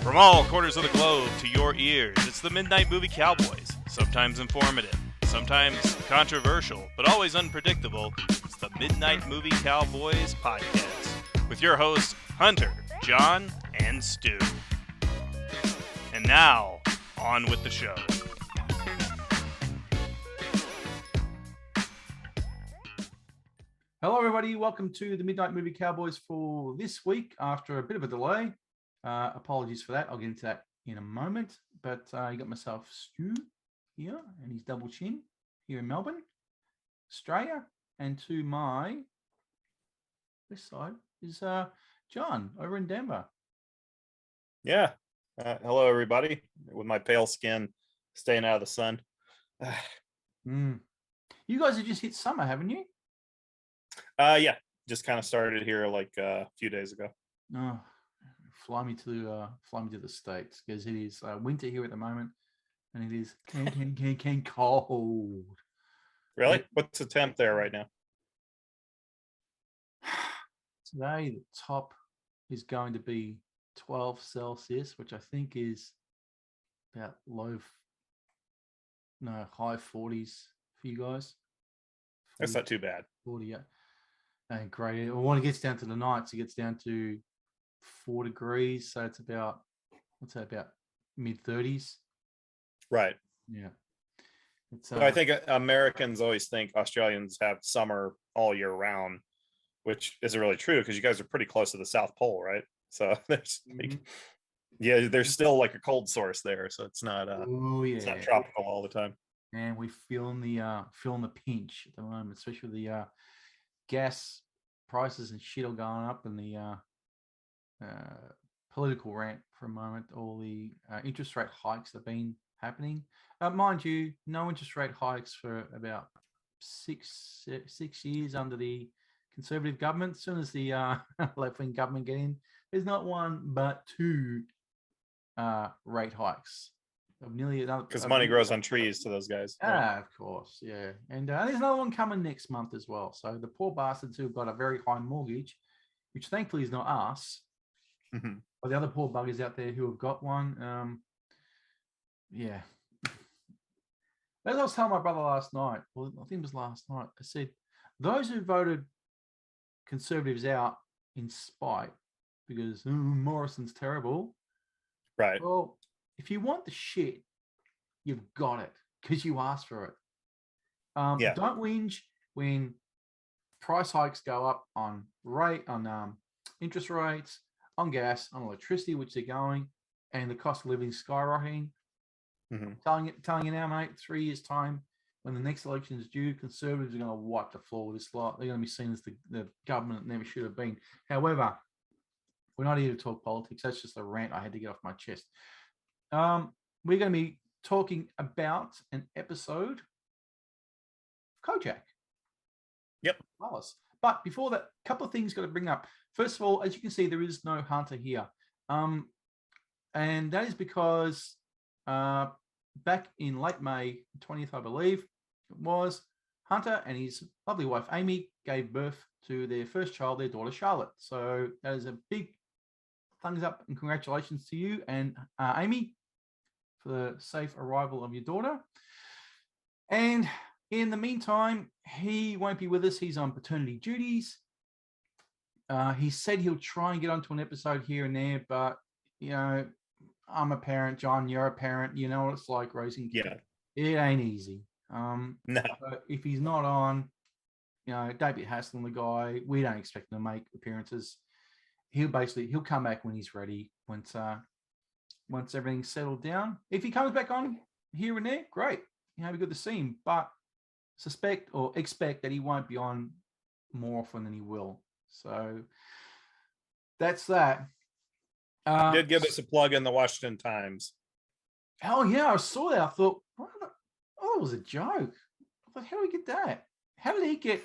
From all corners of the globe to your ears, it's the Midnight Movie Cowboys. Sometimes informative, sometimes controversial, but always unpredictable. It's the Midnight Movie Cowboys podcast with your hosts, Hunter, John, and Stu. And now, on with the show. Hello, everybody. Welcome to the Midnight Movie Cowboys for this week after a bit of a delay. Apologies for that. I'll get into that in a moment. But you got myself, Stu, here, and his double chin here in Melbourne, Australia. And to my this side is John over in Denver. Yeah. Hello, everybody. With my pale skin, staying out of the sun. You guys have just hit summer, haven't you? Yeah. Just kind of started here like a few days ago. Oh, fly me to the States, because it is winter here at the moment, and it is cold. Really? What's the temp there right now? Today, the top is going to be 12 Celsius, which I think is about high 40s for you guys. 40, That's not too bad. 40, yeah. And great. When it gets down to the nights, it gets down to 4 degrees. So it's about, about mid 30s. Right. Yeah. It's, so I think Americans always think Australians have summer all year round, which isn't really true because you guys are pretty close to the South Pole, right? So there's there's still like a cold source there. So it's not it's not tropical all the time. And we're feeling the pinch at the moment, especially with the gas prices and shit are going up, and the political rant for a moment. All the interest rate hikes that have been happening. Mind you, no interest rate hikes for about six years under the Conservative government. As soon as the left-wing government get in, there's not one but two rate hikes. Nearly another, because money grows on trees to those guys. Of course, yeah. And there's another one coming next month as well. So the poor bastards who've got a very high mortgage, which thankfully is not us, but the other poor buggers out there who have got one. Yeah. As I was telling my brother last night, well, I think it was last night, I said, those who voted Conservatives out in spite because Morrison's terrible. Right. Well, if you want the shit, you've got it because you asked for it. Don't whinge when price hikes go up on interest rates, on gas, on electricity, which they're going, and the cost of living skyrocketing. Telling you now, mate, 3 years' time, when the next election is due, Conservatives are going to wipe the floor with this lot. They're going to be seen as the government that never should have been. However, we're not here to talk politics. That's just a rant I had to get off my chest. We're going to be talking about an episode of Kojak. Yep. But before that, a couple of things got to bring up. First of all, as you can see, there is no Hunter here. And that is because back in late May 20th, I believe it was, Hunter and his lovely wife, Amy, gave birth to their first child, their daughter, Charlotte. So that is a big thumbs up and congratulations to you and Amy for the safe arrival of your daughter. And in the meantime, he won't be with us. He's on paternity duties. He said he'll try and get onto an episode here and there, but, you know, I'm a parent, John, you're a parent. You know what it's like raising kids. Yeah. It ain't easy. No. So if he's not on, you know, don't be hassling the guy. We don't expect him to make appearances. He'll come back when he's ready, once everything's settled down. If he comes back on here and there, great. You know, it'd be good to see him. But expect that he won't be on more often than he will. So that's that. Did give us a plug in the Washington Times. Oh yeah, I saw that. I thought, it was a joke. I thought, how did we get that? How did he get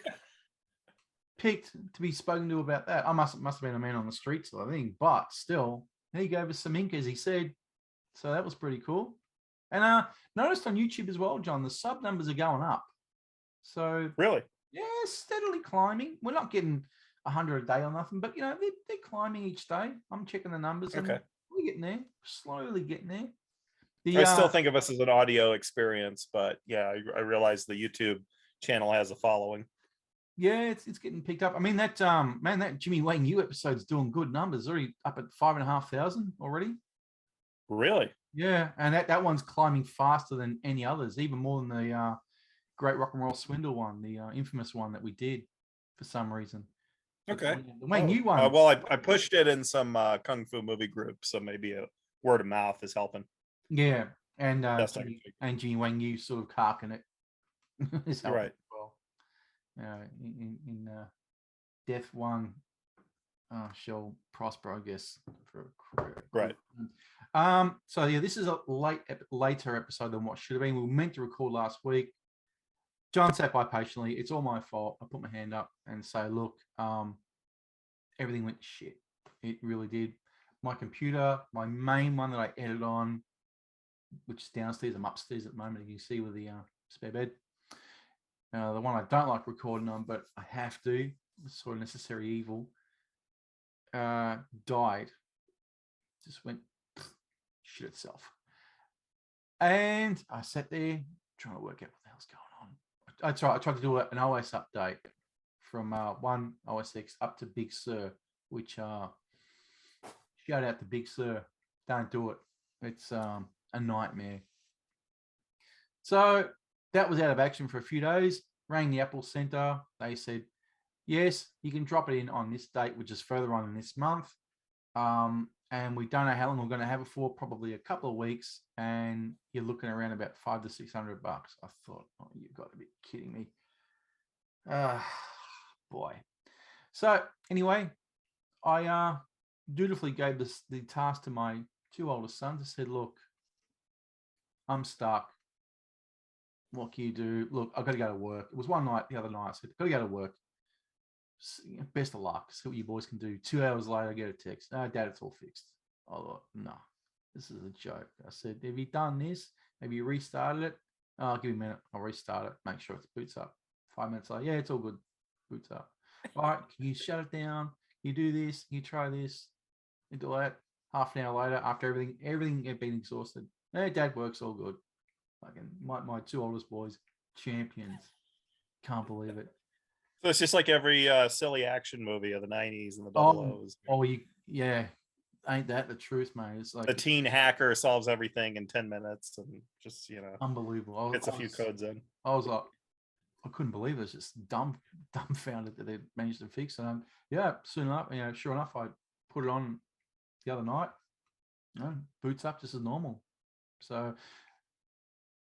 picked to be spoken to about that? I must have been a man on the streets, I think, but still, he gave us some ink, as he said. So that was pretty cool. And noticed on YouTube as well, John, the sub numbers are going up. So really, yeah, steadily climbing. We're not getting 100 a day or nothing, but you know they're climbing each day. I'm checking the numbers. Okay. getting there. Slowly getting there. I still think of us as an audio experience, but yeah, I realize the YouTube channel has a following. Yeah, it's getting picked up. I mean, that that Jimmy Wang Yu episode's doing good numbers. Already up at 5,500 already. Really? Yeah, and that one's climbing faster than any others, even more than the Great Rock and Roll Swindle one, the infamous one that we did for some reason. Okay. The Wang Yu one. Well, I pushed it in some kung fu movie groups, so maybe a word of mouth is helping. Yeah, and Best I can think. Jimmy Wang Yu sort of carking it is helping Right. as well. In Death One shall prosper, I guess. Right. So yeah, this is a later episode than what should have been. We were meant to record last week. John sat by patiently. It's all my fault. I put my hand up and say, look, everything went to shit. It really did. My computer, my main one that I edit on, which is downstairs. I'm upstairs at the moment. You can see with the spare bed. The one I don't like recording on, but I have to. It's sort of necessary evil. Died. Just went shit itself. And I sat there trying to work out what the hell's going on. I tried to do an OS update from 1 OS X up to Big Sur, which shout out to Big Sur. Don't do it. It's a nightmare. So that was out of action for a few days. Rang the Apple Center. They said, yes, you can drop it in on this date, which is further on in this month. And we don't know how long we're going to have it for, probably a couple of weeks. And you're looking around about $500 to $600. I thought, oh, you've got to be kidding me. Boy. So anyway, I dutifully gave the task to my two oldest sons. I said, look, I'm stuck. What can you do? Look, I've got to go to work. It was one night, the other night. I said, I've got to go to work. Best of luck. See what you boys can do. 2 hours later, I get a text. No, Dad, it's all fixed. I thought, no, this is a joke. I said, have you done this? Have you restarted it? Oh, give me a minute. I'll restart it. Make sure it boots up. 5 minutes later, yeah, it's all good. Boots up. All right, can you shut it down? You do this. You try this. You do that. Half an hour later, after everything had been exhausted. Hey, Dad works all good. Fucking my two oldest boys, champions. Can't believe it. So it's just like every silly action movie of the 90s and the double O's. Yeah. Ain't that the truth, mate? It's like the teen hacker solves everything in 10 minutes and just, unbelievable. Gets a few codes in. I was like, I couldn't believe it. It's just dumbfounded that they managed to fix it. Yeah, soon enough, sure enough, I put it on the other night. Boots up just as normal. So,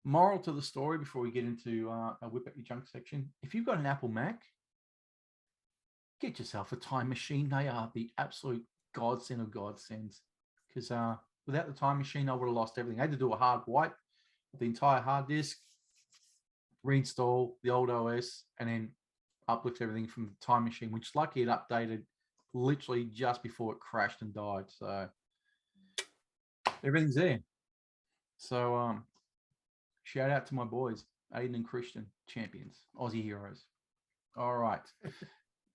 moral to the story before we get into a whip at your junk section: if you've got an Apple Mac, get yourself a time machine. They are the absolute godsend of godsends. Because without the time machine, I would have lost everything. I had to do a hard wipe of the entire hard disk, reinstall the old OS, and then uplift everything from the time machine, which lucky it updated literally just before it crashed and died. So everything's there. So shout out to my boys, Aiden and Christian, champions, Aussie heroes. All right.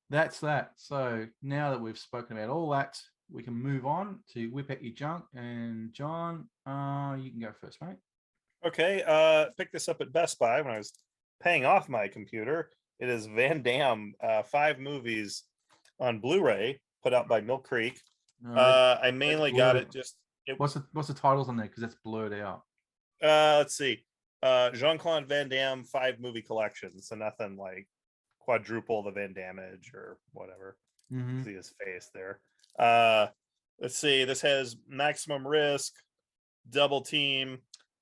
That's that. So now that we've spoken about all that, we can move on to whip at your junk. And John, you can go first, mate. Okay. Picked this up at Best Buy when I was paying off my computer. It is Van Damme, 5 movies on Blu-ray, put out by Mill Creek. I mainly got it just. What's the titles on there? Because that's blurred out. Let's see. Jean-Claude Van Damme 5 movie collection. So nothing like quadruple the Van Damage or whatever. Mm-hmm. See his face there. Let's see. This has Maximum Risk, Double Team.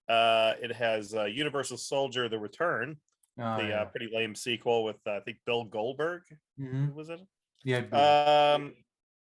It has Universal Soldier: The Return, pretty lame sequel with I think Bill Goldberg. Mm-hmm. Was it? Yeah.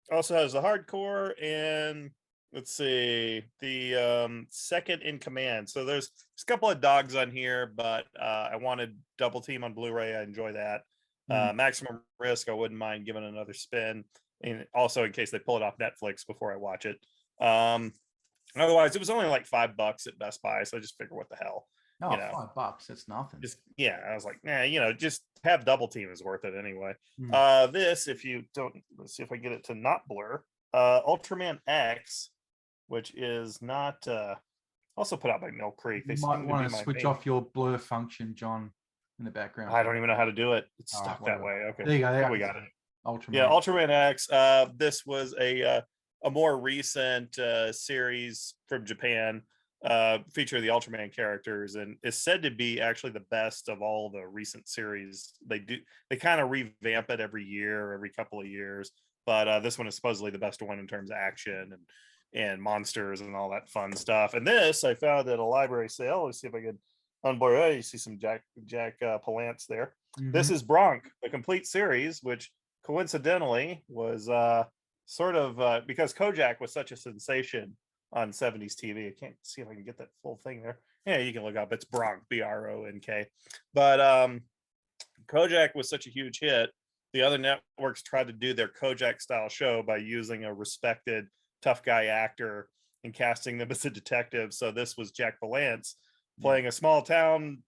Also has the Hardcore, and let's see, the Second in Command. So there's a couple of dogs on here, but I wanted Double Team on Blu-ray. I enjoy that. Maximum Risk, I wouldn't mind giving another spin, and also in case they pull it off Netflix before I watch it. Otherwise, it was only like $5 at Best Buy, so I just figured, what the hell? Oh, $5, that's nothing. I was like, just have Double Team is worth it anyway. This, if you don't, let's see if I get it to not blur. Ultraman X which is not also put out by Mill Creek. They You seem might to want be to my switch main. off your blur function, John, in the background. I don't even know how to do it. It's All right, stuck that way. Okay, there you go. I There think we got it. Ultraman. Yeah, Ultraman X. This was a more recent series from Japan, feature the Ultraman characters, and is said to be actually the best of all the recent series. They kind of revamp it every year, every couple of years, but this one is supposedly the best one in terms of action and monsters and all that fun stuff. And this I found at a library sale. Let's see if I can unblur. Oh, you see some Jack Palance there. Mhm. This is Bronk, the complete series, which coincidentally was sort of because Kojak was such a sensation on 70s TV. I can't see if I can get that full thing there. Yeah, you can look up. It's Bronk, Bronk. But Kojak was such a huge hit. The other networks tried to do their Kojak style show by using a respected tough guy actor and casting them as a detective. So this was Jack Palance playing a small town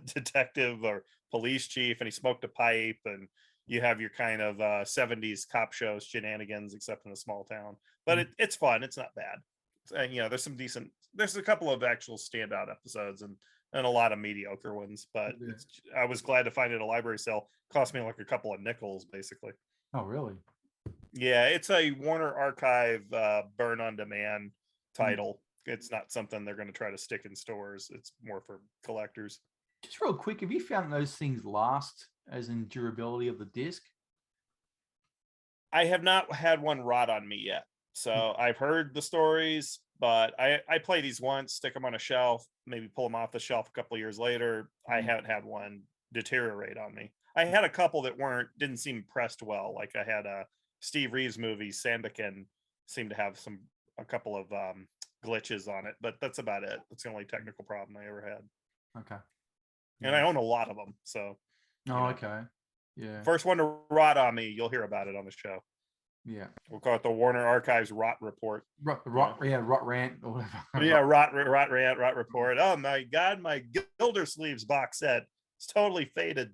detective or police chief, and he smoked a pipe, and you have your kind of 70s cop shows shenanigans, except in a small town. But it's fun. It's not bad. And there's a couple of actual standout episodes and a lot of mediocre ones, but I was glad to find it at a library sale. Cost me like a couple of nickels, basically. Oh, really? Yeah, it's a Warner Archive burn on demand title. It's not something they're going to try to stick in stores. It's more for collectors. Just real quick, have you found those things last, as in durability of the disc? I have not had one rot on me yet. So I've heard the stories, but I play these once, stick them on a shelf, maybe pull them off the shelf a couple of years later. I haven't had one deteriorate on me. I had a couple that didn't seem pressed well. Like I had a Steve Reeves movie, Sandakan, seemed to have a couple of glitches on it, but that's about it. That's the only technical problem I ever had. Okay. And I own a lot of them. So. Okay. Yeah. First one to rot on me, you'll hear about it on the show. Yeah. We'll call it the Warner Archives Rot Report. Rot rant or whatever. Yeah, rot rant, rot report. Oh my God, my Gildersleeves box set. It's totally faded.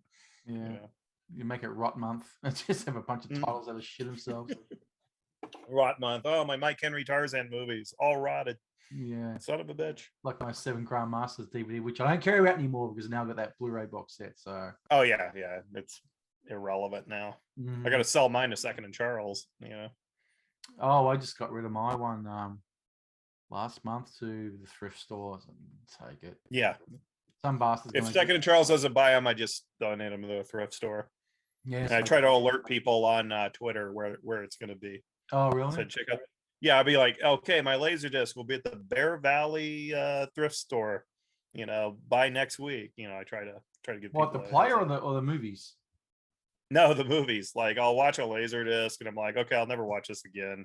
Yeah. You make it Rot Month. Just have a bunch of titles that are shit themselves. Rot Month. Oh, my Mike Henry Tarzan movies, all rotted. Yeah. Son of a bitch. Like my 7 Grand Masters DVD, which I don't carry out anymore because now I've got that Blu-ray box set. So. Oh yeah. It's irrelevant now. I got to sell mine to Second and Charles. Oh, I just got rid of my one last month to the thrift store. So take it. Yeah. Some bastards. If Second and Charles doesn't buy them, I just donate them to the thrift store. Yeah. And I try to alert people on Twitter where it's going to be. Oh, really? So check out. Yeah, I'll be like, okay, my Laserdisc will be at the Bear Valley thrift store. By next week. I try to give. What, the player or the movies? No, the movies. Like I'll watch a Laserdisc and I'm like, okay, I'll never watch this again.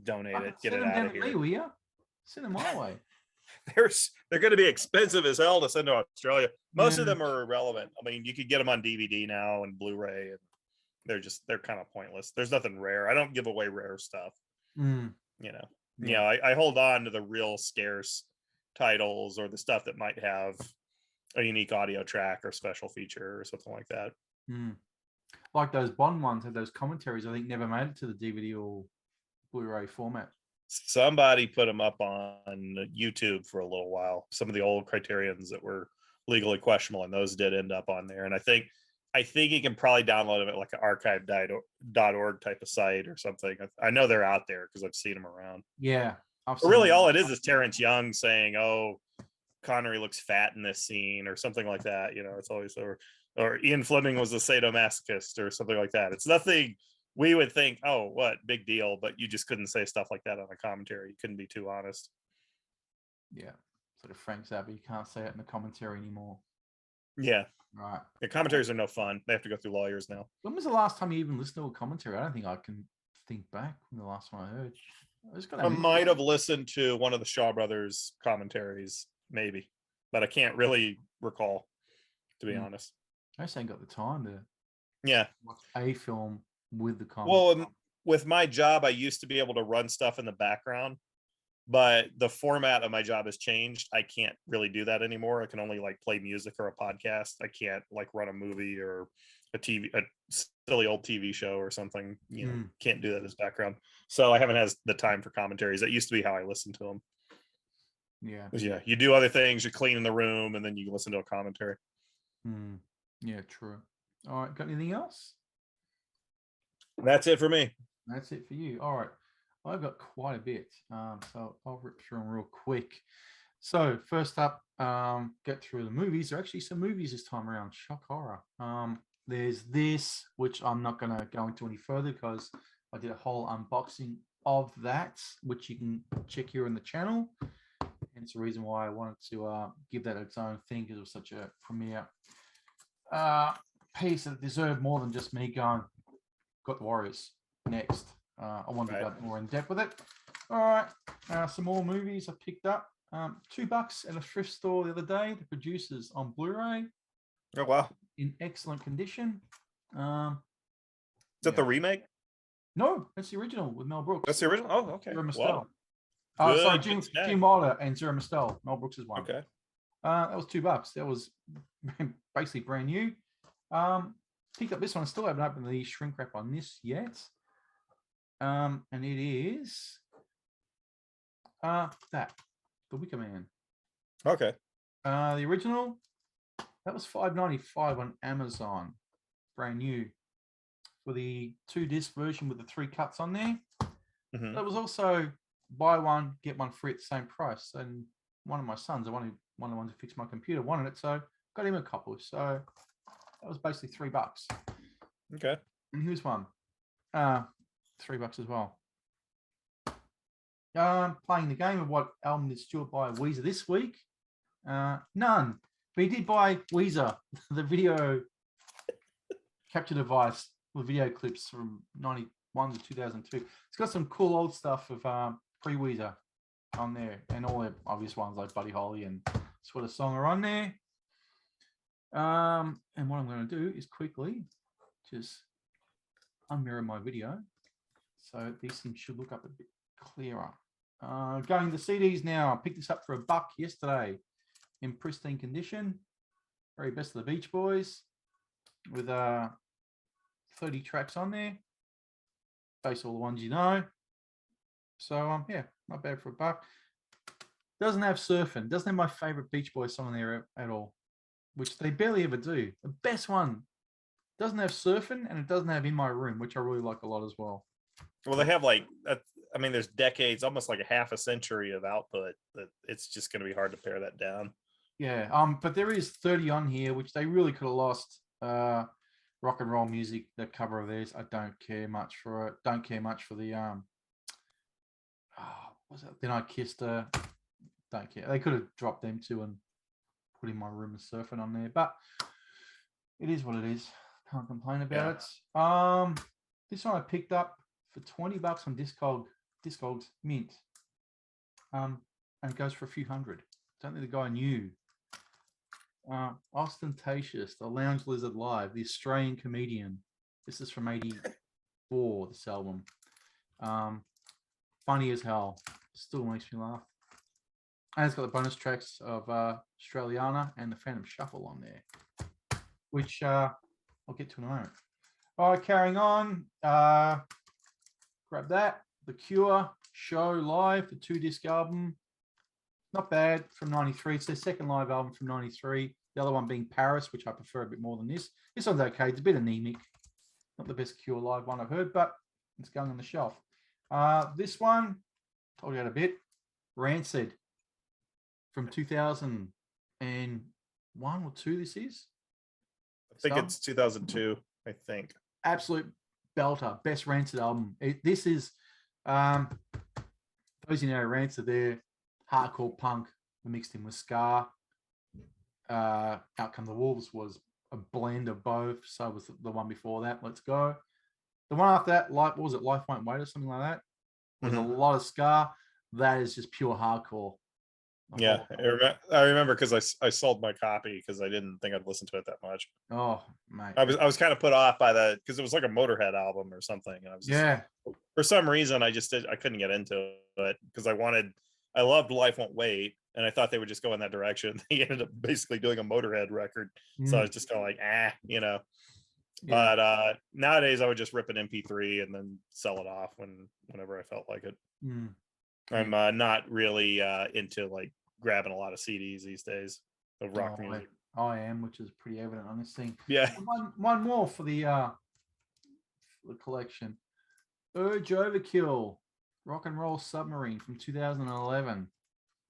Donate it, get it out of here. Will you? Send them my way. They're going to be expensive as hell to send to Australia. Most of them are irrelevant. I mean, you could get them on DVD now and Blu-ray, and they're kind of pointless. There's nothing rare. I don't give away rare stuff. I hold on to the real scarce titles or the stuff that might have a unique audio track or special feature or something like that. Like those Bond ones had those commentaries, I think never made it to the DVD or Blu-ray format. Somebody put them up on YouTube for a little while. Some of the old Criterions that were legally questionable, and those did end up on there. And I think you can probably download them at like an archive.org type of site or something. I know they're out there because I've seen them around. Yeah. But really, all it is Terrence Young saying, "Oh, Connery looks fat in this scene," or something like that. It's always or Ian Fleming was a sadomasochist or something like that. It's nothing we would think, oh, what big deal, but you just couldn't say stuff like that on a commentary. You couldn't be too honest. Yeah. Sort of Frank Zappa, you can't say it in the commentary anymore. Yeah. Right. The commentaries are no fun. They have to go through lawyers now. When was the last time you even listened to a commentary? I don't think I can think back from the last one I heard. I might have listened to one of the Shaw Brothers commentaries, maybe, but I can't really recall, to be honest. I just ain't got the time to watch a film with the commentary. Well, with my job, I used to be able to run stuff in the background, but the format of my job has changed. I can't really do that anymore. I can only play music or a podcast. I can't run a movie or a silly old TV show or something. Can't do that as background. So I haven't had the time for commentaries. That used to be how I listened to them. Yeah. You do other things, you clean in the room, and then you listen to a commentary. Yeah, true. All right, got anything else? That's it for me. That's it for you. All right, I've got quite a bit, so I'll rip through them real quick. So first up, get through the movies. There are actually some movies this time around. Shock horror. There's this, which I'm not going to go into any further because I did a whole unboxing of that, which you can check here on the channel. And it's the reason why I wanted to give that its own thing, because it was such a premiere piece that deserved more than just me going, got the Warriors next. I wanted to go more in depth with it. All right, some more movies I picked up. $2 at a thrift store the other day. The Producers on Blu-ray. Oh wow! In excellent condition. Is that the remake? No, that's the original with Mel Brooks. That's the original. Oh, okay. Zero Mostel. Wow. Sorry, Jim Wilder and Zero Mostel. Mel Brooks is one. Okay. That was $2. That was basically brand new. Picked up this one. I still haven't opened the shrink wrap on this yet. And it is that The Wicker Man. Okay. The original, that was $5.95 on Amazon, brand new, for the 2-disc version with the 3 cuts on there. That was also buy one get one free at the same price. And one of my sons, one of the ones who fixed my computer, wanted it, so got him a couple. So that was basically $3. Okay. And here's one, $3 as well. Playing the game of what album did Stuart buy Weezer this week? None. But he did buy Weezer, the video capture device with video clips from 91 to 2002. It's got some cool old stuff of pre-Weezer on there, and all the obvious ones like Buddy Holly and Sweater Song are on there. And what I'm going to do is quickly just unmirror my video, so these things should look up a bit clearer. Going to CDs now. I picked this up for $1 yesterday in pristine condition. Very best of the Beach Boys with 30 tracks on there. Basically all the ones you know. So yeah, not bad for $1. Doesn't have surfing. Doesn't have my favorite Beach Boys song there at all, which they barely ever do. The best one doesn't have surfing, and it doesn't have In My Room, which I really like a lot as well. Well, they have like, I mean, there's decades, almost like a half a century of output that it's just going to be hard to pare that down. Yeah. But there is 30 on here, which they really could have lost. Rock and Roll Music, the cover of theirs. I don't care much for it. Don't care much for the was it Then I Kissed Her? Don't care. They could have dropped them too and put In My Room and surfing on there, but it is what it is. Can't complain about it. This one I picked up for $20 on Discogs Mint. And it goes for a few hundred. Don't think the guy knew. Ostentatious, The Lounge Lizard Live, The Australian Comedian. This is from '84, this album. Funny as hell. Still makes me laugh. And it's got the bonus tracks of Australiana and the Phantom Shuffle on there, which I'll get to in a moment. All right, carrying on. Grab that. The Cure Show Live, the 2-disc album. Not bad, from '93. It's their second live album from '93. The other one being Paris, which I prefer a bit more than this. This one's okay. It's a bit anemic. Not the best Cure live one I've heard, but it's going on the shelf. This one, told you had a bit. Rancid from 2001 or 2 this is. I think it's 2002, I think. Absolute belter. Best Rancid album. This is, those you know Rancid, they're hardcore punk mixed in with ska. Out Come the Wolves was a blend of both. So was the one before that. Let's Go. The one after that, Life Won't Wait or something like that. Was a lot of ska. That is just pure hardcore. Yeah, I remember because I sold my copy because I didn't think I'd listen to it that much. Oh, mate. I was kind of put off by because it was like a Motorhead album or something. And I was just, for some reason I couldn't get into it because I loved Life Won't Wait, and I thought they would just go in that direction. They ended up basically doing a Motorhead record. So I was just kind of like, Yeah. But nowadays I would just rip an MP3 and then sell it off whenever I felt like it. Mm. I'm not really into like grabbing a lot of CDs these days of rock music. I am, which is pretty evident on this thing. Yeah. One more for the collection. Urge Overkill, Rock and Roll Submarine from 2011.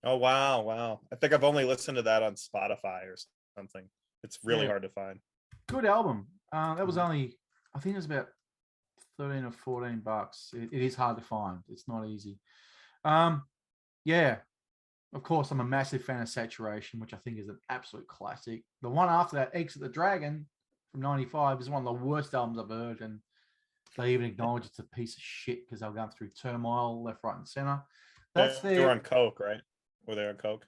Oh wow. I think I've only listened to that on Spotify or something. It's really hard to find. Good album. That was only, I think it was about 13 or 14 bucks. It is hard to find. It's not easy. Yeah. Of course, I'm a massive fan of Saturation, which I think is an absolute classic. The one after that, Exit the Dragon from 95, is one of the worst albums I've heard. And they even acknowledge it's a piece of shit because they were going through turmoil left, right, and center. That's They were on coke, right? Were they on coke?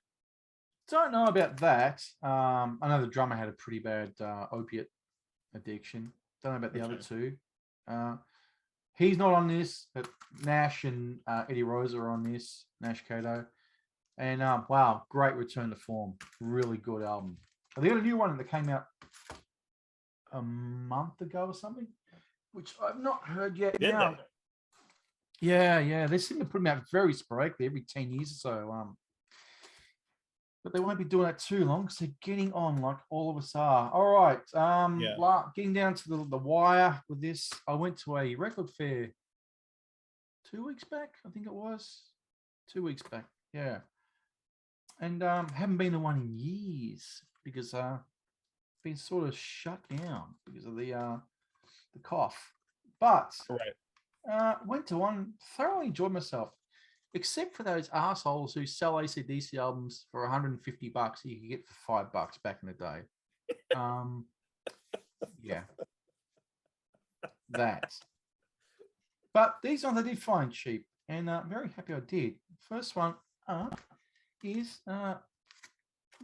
Don't know about that. I know the drummer had a pretty bad opiate addiction. Don't know about the other two. He's not on this, but Nash and Eddie Rosa are on this. Nash Cato. And wow, great return to form. Really good album. They got a new one that came out a month ago or something, which I've not heard yet. Now. Yeah. They seem to put them out very sporadically, every 10 years or so. But they won't be doing that too long because they're getting on like all of us are. All right. Getting down to the wire with this. I went to a record fair 2 weeks back, I think it was. 2 weeks back, yeah. And haven't been to one in years because been sort of shut down because of the cough. But went to one, thoroughly enjoyed myself. Except for those assholes who sell AC/DC albums for $150 you could get for $5 back in the day. Yeah. That. But these ones I did find cheap, and very happy I did. First one is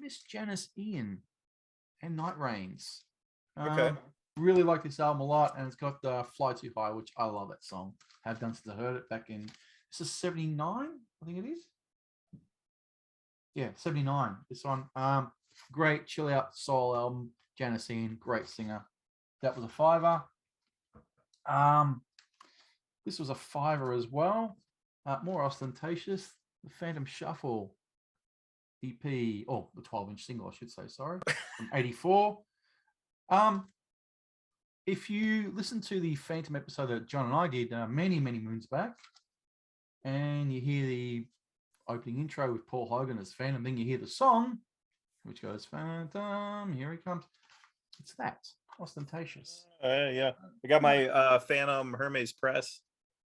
Miss Janice Ian and Night Rains. Really like this album a lot, and it's got Fly Too High, which I love that song. Have done since I heard it back in... This is 79, I think it is. Yeah, 79. This one. Great chill out soul album. Janice Ian, great singer. That was a $5. This was a $5 as well. More ostentatious. The Phantom Shuffle EP, the 12-inch single, I should say, sorry, from 84. If you listen to the Phantom episode that John and I did many, many moons back, and you hear the opening intro with Paul Hogan as Phantom, then you hear the song, which goes, Phantom, here he comes. It's that, ostentatious. Yeah. I got my Phantom Hermes press.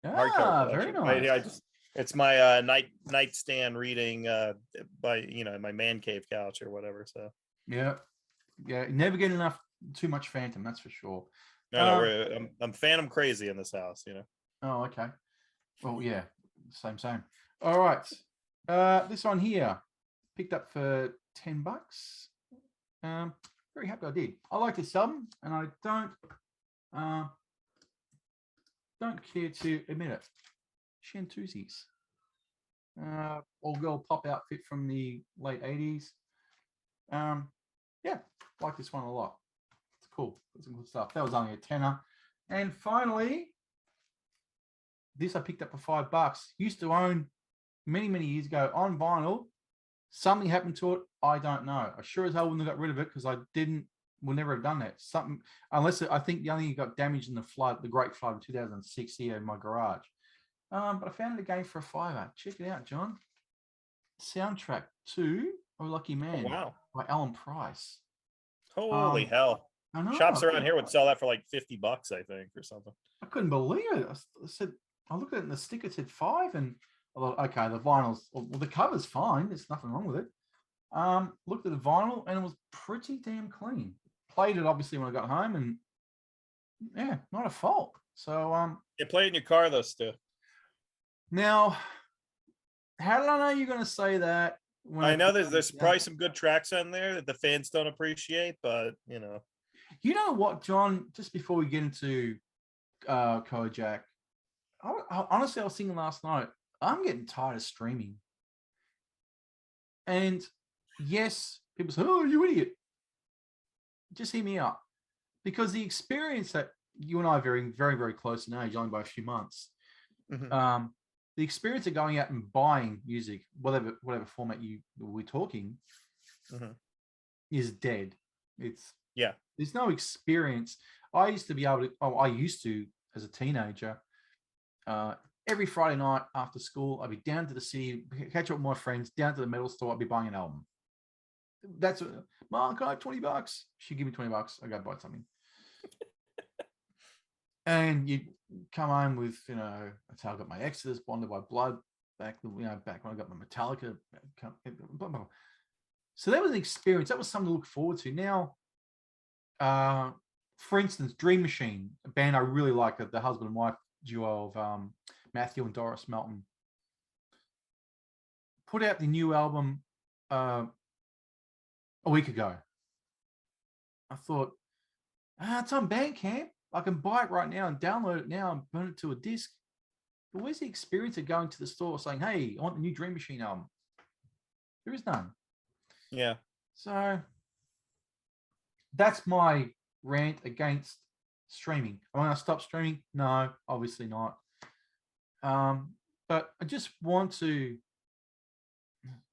Very nice. It's my nightstand reading by my man cave couch or whatever. So yeah, never get too much Phantom, that's for sure. No, I'm Phantom crazy in this house, Oh, okay. Well, yeah, same. All right, this one here picked up for $10. Very happy I did. I like this album, and I don't care to admit it. Shantuzis, all-girl pop outfit from the late 80s. Yeah, like this one a lot. It's cool. It's some good stuff. That was only a $10. And finally, this I picked up for $5. Used to own many, many years ago on vinyl. Something happened to it. I don't know. I sure as hell wouldn't have got rid of it because I would never have done that. Something, unless I think the only thing got damaged in the Great Flood of 2006 here in my garage. But I found it again for a $5. Check it out, John. Soundtrack to Oh Lucky Man. Oh, wow. By Alan Price. Holy hell. I know. Shops around here would sell that for like $50, I think, or something. I couldn't believe it. I looked at it and the sticker said $5, and I thought, okay, the vinyl's, well, the cover's fine. There's nothing wrong with it. Looked at the vinyl and it was pretty damn clean. Played it obviously when I got home, and yeah, not a fault. So you play it in your car though, Stu. Now, how did I know you're going to say that? I know there's probably some good tracks on there that the fans don't appreciate, but you know what, John? Just before we get into Kojak, honestly, I was thinking last night, I'm getting tired of streaming. And yes, people say, "Oh, you idiot!" Just hear me out. because the experience that you and I are very, very, very close in age, only by a few months. Mhm. The experience of going out and buying music, whatever format we're talking, Mhm. is dead. It's Yeah. There's no experience. I used to, as a teenager, every Friday night after school, I'd be down to the city, catch up with my friends, down to the metal store, I'd be buying an album. That's Mom, can I have $20? She'd give me $20. I go buy something. And you come home with, that's how I got my Exodus, Bonded by Blood, back when I got my Metallica. Blah, blah. So that was an experience. That was something to look forward to. Now, for instance, Dream Machine, a band I really like, the husband and wife duo of Matthew and Doris Melton, put out the new album a week ago. I thought, it's on Bandcamp. I can buy it right now and download it now and burn it to a disc. But where's the experience of going to the store saying, hey, I want the new Dream Machine album? There is none. Yeah. So that's my rant against streaming. Am I going to stop streaming? No, obviously not. But I just want to,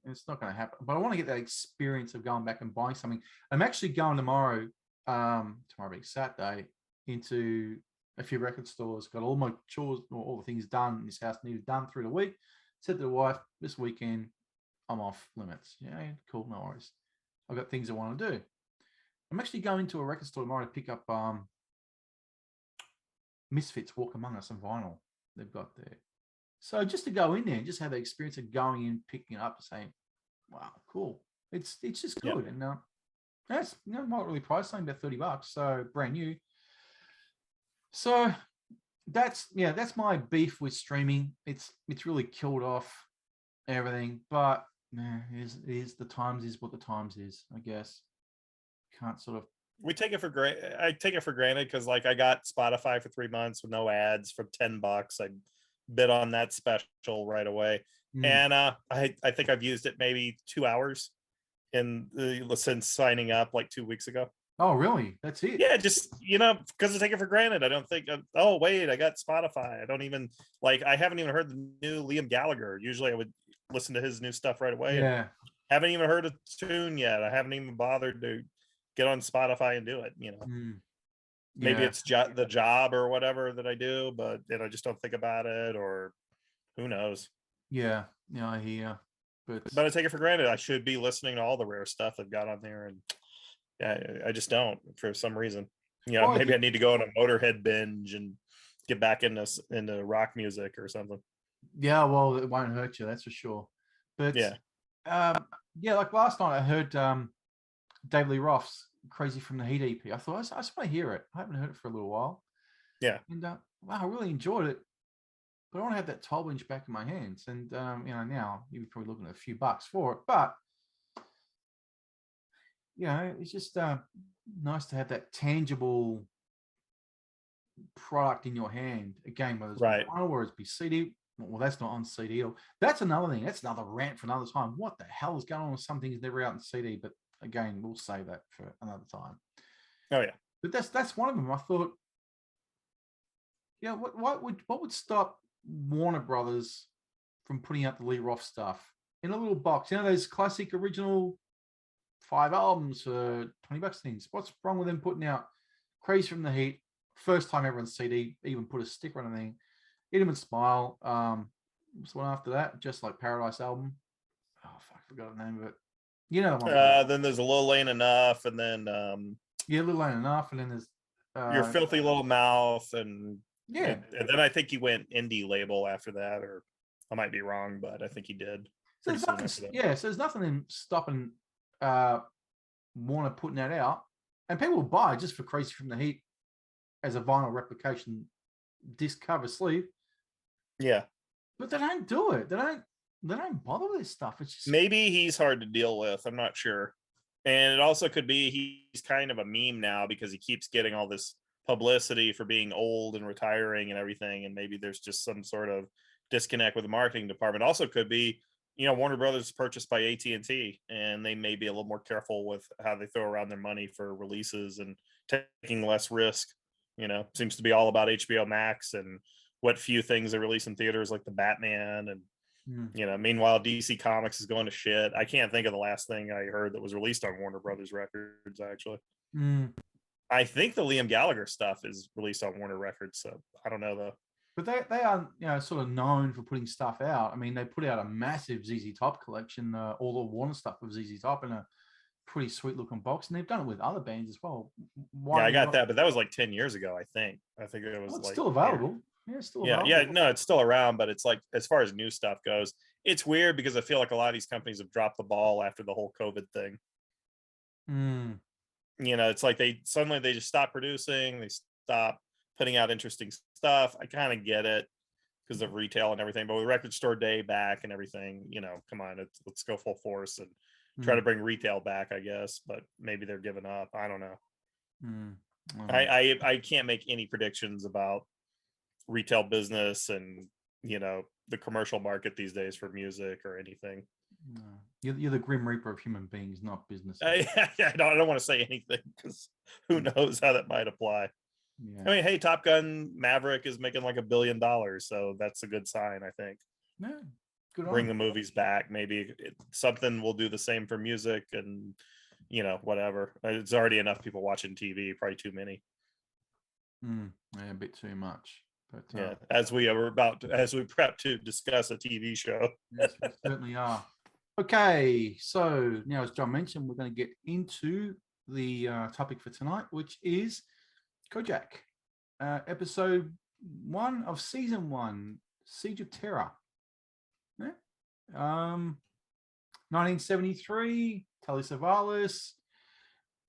it's not going to happen, but I want to get that experience of going back and buying something. I'm actually going tomorrow being Saturday, into a few record stores, got all my chores, all the things done in this house needed done through the week. Said to the wife, this weekend, I'm off limits. Yeah, cool, no worries. I've got things I want to do. I'm actually going to a record store tomorrow to pick up Misfits Walk Among Us on vinyl they've got there. So just to go in there and just have the experience of going in, picking it up and saying, wow, cool. It's just good. And that's not really priced, something about $30, so brand new. So that's my beef with streaming. It's really killed off everything, but is the times is what the times is, I guess. Can't sort of. We take it for granted. I take it for granted because, like, I got Spotify for 3 months with no ads for $10. I bid on that special right away, and I think I've used it maybe 2 hours since signing up like 2 weeks ago. Oh, really? That's it? Yeah, just because I take it for granted. I don't think, oh wait, I got Spotify. I don't even I haven't even heard the new Liam Gallagher. Usually I would listen to his new stuff right away. Yeah. And haven't even heard a tune yet. I haven't even bothered to get on Spotify and do it. Maybe it's the job or whatever that I do, but I just don't think about it, or who knows. Yeah, I hear. But I take it for granted. I should be listening to all the rare stuff they've got on there, and I just don't for some reason. Maybe I need to go on a Motorhead binge and get back into rock music or something. Yeah, well, it won't hurt you, that's for sure. But like last night I heard David Lee Roth's Crazy from the Heat EP. I thought I just want to hear it. I haven't heard it for a little while. Yeah. And wow, I really enjoyed it. But I want to have that 12-inch back in my hands. And now you're probably looking at a few bucks for it. But it's just nice to have that tangible product in your hand. Again, whether it's vinyl or it's be CD. Well, that's not on CD. That's another thing. That's another rant for another time. What the hell is going on with some things never out in CD? But again, we'll save that for another time. Oh yeah. But that's one of them. I thought, what would stop Warner Brothers from putting out the Lee Roth stuff in a little box? Those classic original 5 albums for $20 things. What's wrong with them putting out Crazy from the Heat, first time ever on CD, even put a sticker on anything? Hit 'Em and Smile. What's the one after that? Just Like Paradise album. Oh fuck, I forgot the name of it. The one. Then there's a Little Ain't Enough, and then Little Ain't Enough, and then there's Your Filthy Little Mouth, and and then I think he went indie label after that, or I might be wrong, but I think he did. So there's nothing, so there's nothing in stopping Warner putting that out, and people will buy just for Crazy from the Heat as a vinyl replication disc cover sleeve. Yeah, but they don't do it. They don't bother with this stuff. It's just... Maybe he's hard to deal with. I'm not sure. And it also could be he's kind of a meme now because he keeps getting all this publicity for being old and retiring and everything. And maybe there's just some sort of disconnect with the marketing department. Also could be Warner Brothers is purchased by AT&T, and they may be a little more careful with how they throw around their money for releases and taking less risk. Seems to be all about HBO Max and what few things they release in theaters, like the Batman. And meanwhile, DC Comics is going to shit. I can't think of the last thing I heard that was released on Warner Brothers records, actually. I think the Liam Gallagher stuff is released on Warner Records, so I don't know though. But they are, sort of known for putting stuff out. I mean, they put out a massive ZZ Top collection, all the Warner stuff of ZZ Top in a pretty sweet looking box, and they've done it with other bands as well. I got that, but that was like 10 years ago, I think. I think it was still available. Yeah, it's still available. Yeah, no, it's still around, but it's like, as far as new stuff goes, it's weird because I feel like a lot of these companies have dropped the ball after the whole COVID thing. It's like they just stop producing, they stop putting out interesting stuff. I kind of get it because of retail and everything, but with Record Store Day back and everything, come on, let's go full force and try to bring retail back, I guess. But maybe they're giving up. I don't know. I can't make any predictions about retail business and the commercial market these days for music or anything. No. You're the Grim Reaper of human beings, not business. I don't want to say anything because who knows how that might apply. I mean, hey, Top Gun Maverick is making like $1 billion, so that's a good sign, I think. Yeah, good. Bring the movies back. Maybe something will do the same for music, and whatever. It's already enough people watching TV. Probably too many. Yeah, a bit too much. But as we prep to discuss a TV show. Yes, we certainly are. Okay, so now, as John mentioned, we're going to get into the topic for tonight, which is Kojak, episode 1 of season 1, Siege of Terror. 1973, Telly Savalas,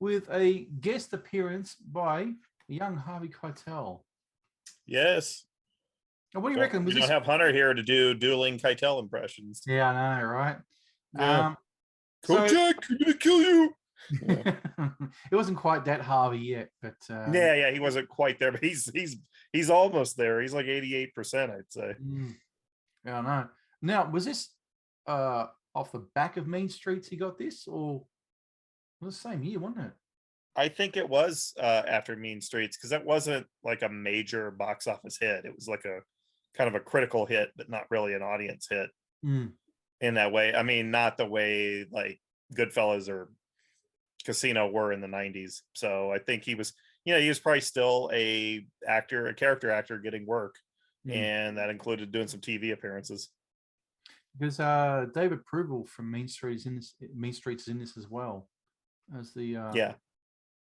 with a guest appearance by young Harvey Keitel. Yes. Now, what do you reckon? We don't have Hunter here to do dueling Keitel impressions. Yeah, I know, right? Yeah. Kojak, I'm gonna kill you. Yeah. It wasn't quite that Harvey yet, but he wasn't quite there, but he's almost there. He's like 88%, I'd say. Yeah, I know. Now, was this off the back of Mean Streets he got this, or it was the same year, wasn't it? I think it was after Mean Streets, because that wasn't like a major box office hit. It was like a kind of a critical hit, but not really an audience hit in that way. I mean, not the way like Goodfellas or Casino were in the 90s. So I think he was probably still a character actor getting work, and that included doing some TV appearances. Because David Pruitt from Mean Streets is in this as well as the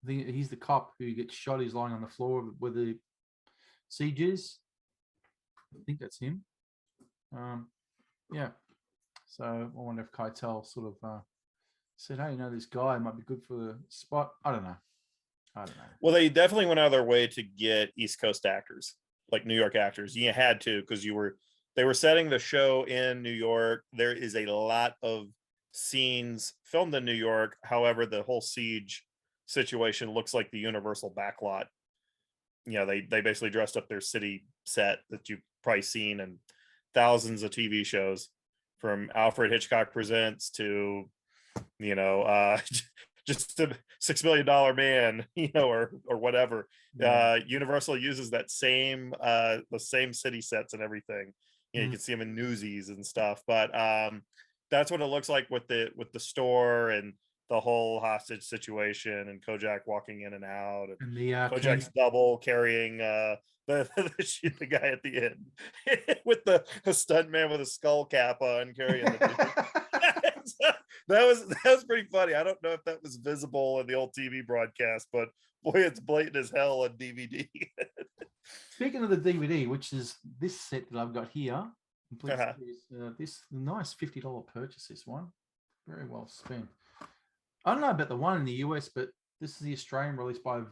I think he's the cop who gets shot. He's lying on the floor where the siege is. I think that's him. Yeah. So I wonder if Keitel sort of said, "Hey, this guy might be good for the spot." I don't know. Well, they definitely went out of their way to get East Coast actors, like New York actors. You had to, because they were setting the show in New York. There is a lot of scenes filmed in New York. However, the whole siege situation looks like the Universal backlot. They basically dressed up their city set that you've probably seen in thousands of TV shows, from Alfred Hitchcock Presents to just a $6 million man, or whatever. Universal uses that same the same city sets and everything. You can see them in Newsies and stuff, but that's what it looks like with the store and the whole hostage situation, and Kojak walking in and out, and Kojak's double carrying the guy at the end with the stunt man with a skull cap on carrying the that was pretty funny. I don't know if that was visible in the old TV broadcast, but boy, it's blatant as hell on DVD. Speaking of the DVD, which is this set that I've got here, this nice $50 purchase. This one, very well spent. I don't know about the one in the US, but this is the Australian release by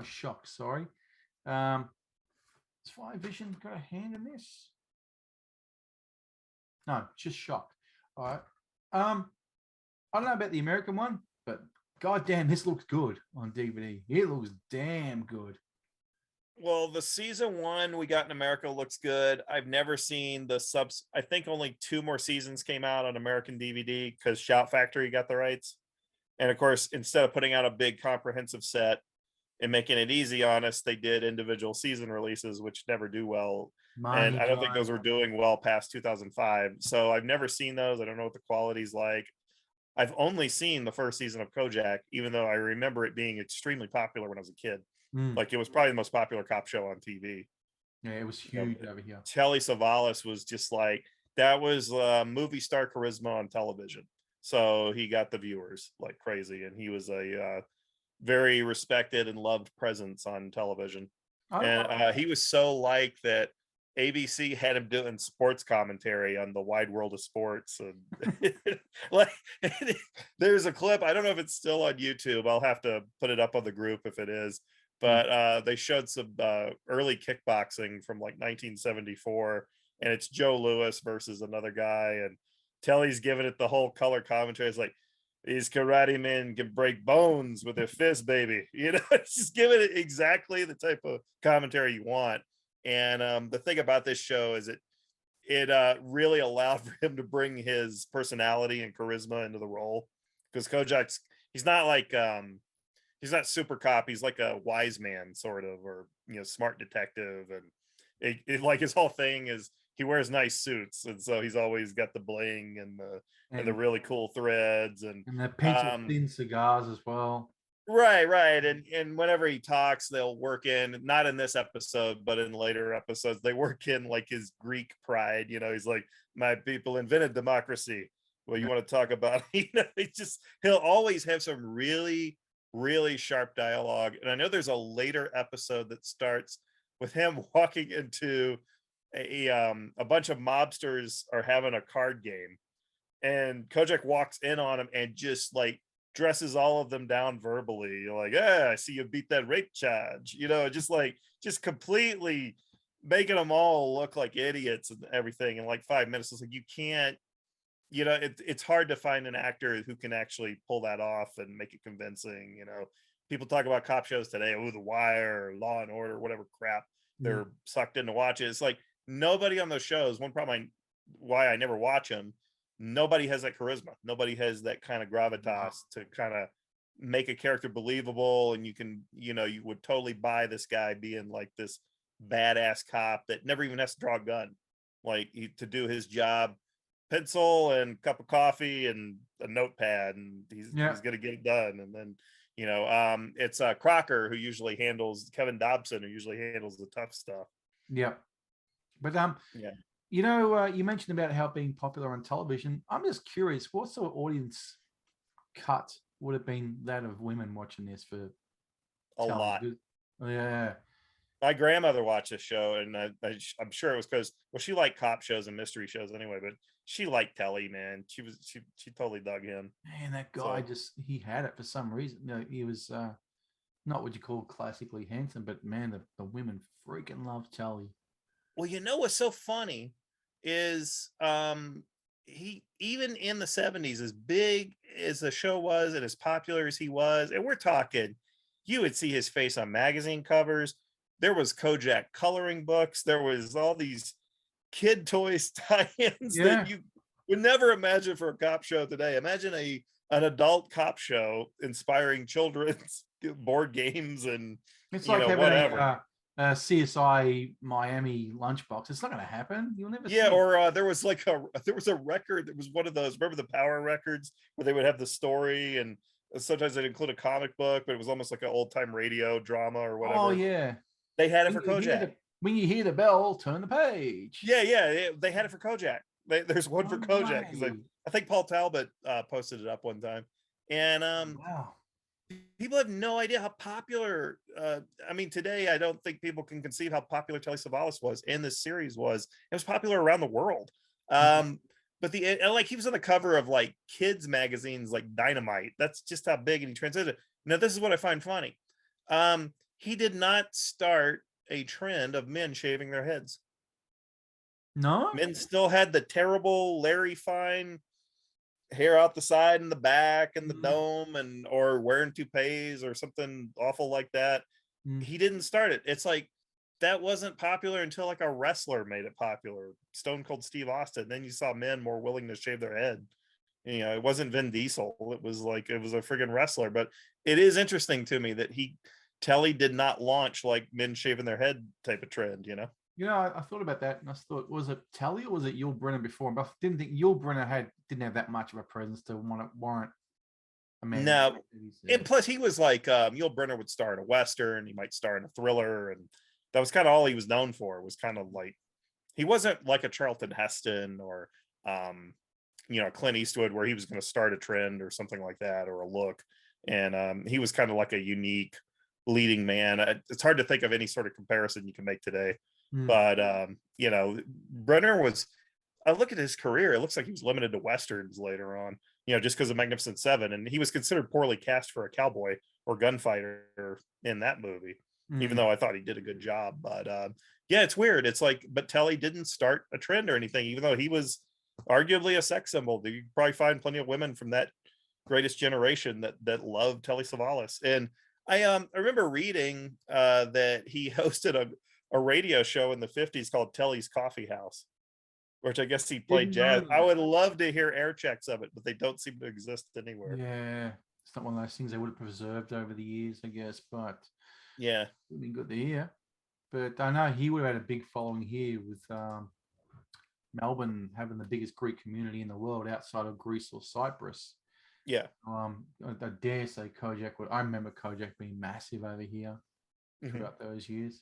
Shock. Sorry. Has Vision got a hand in this? No, just Shock. All right. I don't know about the American one, but goddamn, this looks good on DVD. It looks damn good. Well, the season 1 we got in America looks good. I've never seen the subs. I think only 2 more seasons came out on American DVD because Shout Factory got the rights. And of course, instead of putting out a big comprehensive set and making it easy on us, they did individual season releases, which never do well. And Money I don't think time. those were doing well past 2005. So I've never seen those. I don't know what the quality's like. I've only seen the first season of Kojak, even though I remember it being extremely popular when I was a kid. Like it was probably the most popular cop show on TV. Yeah, it was You know, huge over here. Telly Savalas was just like, that was movie star charisma on television. So he got the viewers like crazy, and he was a very respected and loved presence on television. And he was so like that ABC had him doing sports commentary on the wide world of sports. And like there's a clip, I don't know if it's still on YouTube. I'll have to put it up on the group if it is. But they showed some early kickboxing from like 1974, and it's Joe Louis versus another guy, and Telly's giving it the whole color commentary. It's like, these karate men can break bones with their fist, baby. You know, it's just giving it exactly the type of commentary you want. And the thing about this show is it really allowed for him to bring his personality and charisma into the role, because Kojak's, he's not like he's not super cop, he's like a wise man sort of, or smart detective. And like his whole thing is he wears nice suits, and so he's always got the bling and the really cool threads and the pencil thin cigars as well. Right. And whenever he talks, they'll work in, not in this episode, but in later episodes, they work in like his Greek pride. He's like, my people invented democracy. Well, you want to talk about, he'll always have some really, really sharp dialogue. And I know there's a later episode that starts with him walking into a bunch of mobsters are having a card game, and Kojak walks in on him and just like dresses all of them down verbally. You're like, I see you beat that rape charge, just completely making them all look like idiots and everything in like 5 minutes. It's like, you can't, it's hard to find an actor who can actually pull that off and make it convincing. People talk about cop shows today, The Wire or Law and Order, whatever crap they're sucked in to watch it. It's like, nobody on those shows, one problem why I never watch them, nobody has that charisma. Nobody has that kind of gravitas to kind of make a character believable. And you can, you would totally buy this guy being like this badass cop that never even has to draw a gun, like to do his job, pencil and cup of coffee and a notepad, and he's going to get it done. And then, it's Crocker who usually handles, Kevin Dobson, who usually handles the tough stuff. Yeah. But you mentioned about how being popular on television. I'm just curious, what sort of audience cut would have been that of women watching this for a lot? Yeah. My grandmother watched this show, and I'm sure it was because, well, she liked cop shows and mystery shows anyway, but she liked Telly, man. She totally dug him. Man, that guy he had it for some reason. He was not what you call classically handsome, but man, the women freaking love Telly. Well, what's so funny is he, even in the 70s, as big as the show was and as popular as he was, and we're talking, you would see his face on magazine covers. There was Kojak coloring books. There was all these kid toys tie-ins that you would never imagine for a cop show today. Imagine an adult cop show inspiring children's board games and it's like having whatever. A CSI Miami lunchbox. It's not going to happen. You'll never. Yeah, or there was a record that was one of those. Remember the Power records where they would have the story, and sometimes they'd include a comic book, but it was almost like an old time radio drama or whatever. Oh yeah, they had it for Kojak. When you hear the bell, turn the page. Yeah, they had it for Kojak. There's one for Kojak, because I think Paul Talbot posted it up one time, and wow. People have no idea how popular. I mean, today I don't think people can conceive how popular Telly Savalas was, and this series was. It was popular around the world. But like he was on the cover of like kids magazines like Dynamite. That's just how big, and he transited. Now, this is what I find funny. He did not start a trend of men shaving their heads. No, men still had the terrible Larry Fine hair out the side and the back and the dome, or wearing toupees or something awful like that. He didn't start it. It's like that wasn't popular until like a wrestler made it popular, Stone Cold Steve Austin. Then you saw men more willing to shave their head. You know, it wasn't Vin Diesel. It was a friggin' wrestler. But it is interesting to me that Telly did not launch like men shaving their head type of trend, you know? You know, I thought about that, and I thought, was it Telly or was it Yul Brynner before? But I didn't think Yul Brynner didn't have that much of a presence to warrant a man. No, and plus he was like Yul Brynner would star in a western, he might star in a thriller, and that was kind of all he was known for. Was kind of like, he wasn't like a Charlton Heston or Clint Eastwood, where he was going to start a trend or something like that, or a look. And he was kind of like a unique leading man. It's hard to think of any sort of comparison you can make today. But Brenner was, I look at his career, it looks like he was limited to westerns later on, just because of Magnificent Seven. And he was considered poorly cast for a cowboy or gunfighter in that movie, even though I thought he did a good job. But yeah, it's weird. It's like, but Telly didn't start a trend or anything, even though he was arguably a sex symbol. You probably find plenty of women from that greatest generation that loved Telly Savalas. And I remember reading that he hosted a radio show in the 50s called Telly's Coffee House, which I guess he played jazz. I would love to hear air checks of it, but they don't seem to exist anywhere. Yeah, it's not one of those things they would have preserved over the years, I guess. But yeah, it would be good to hear. But I know he would have had a big following here with Melbourne having the biggest Greek community in the world outside of Greece or Cyprus. Yeah. I dare say Kojak would. I remember Kojak being massive over here throughout those years.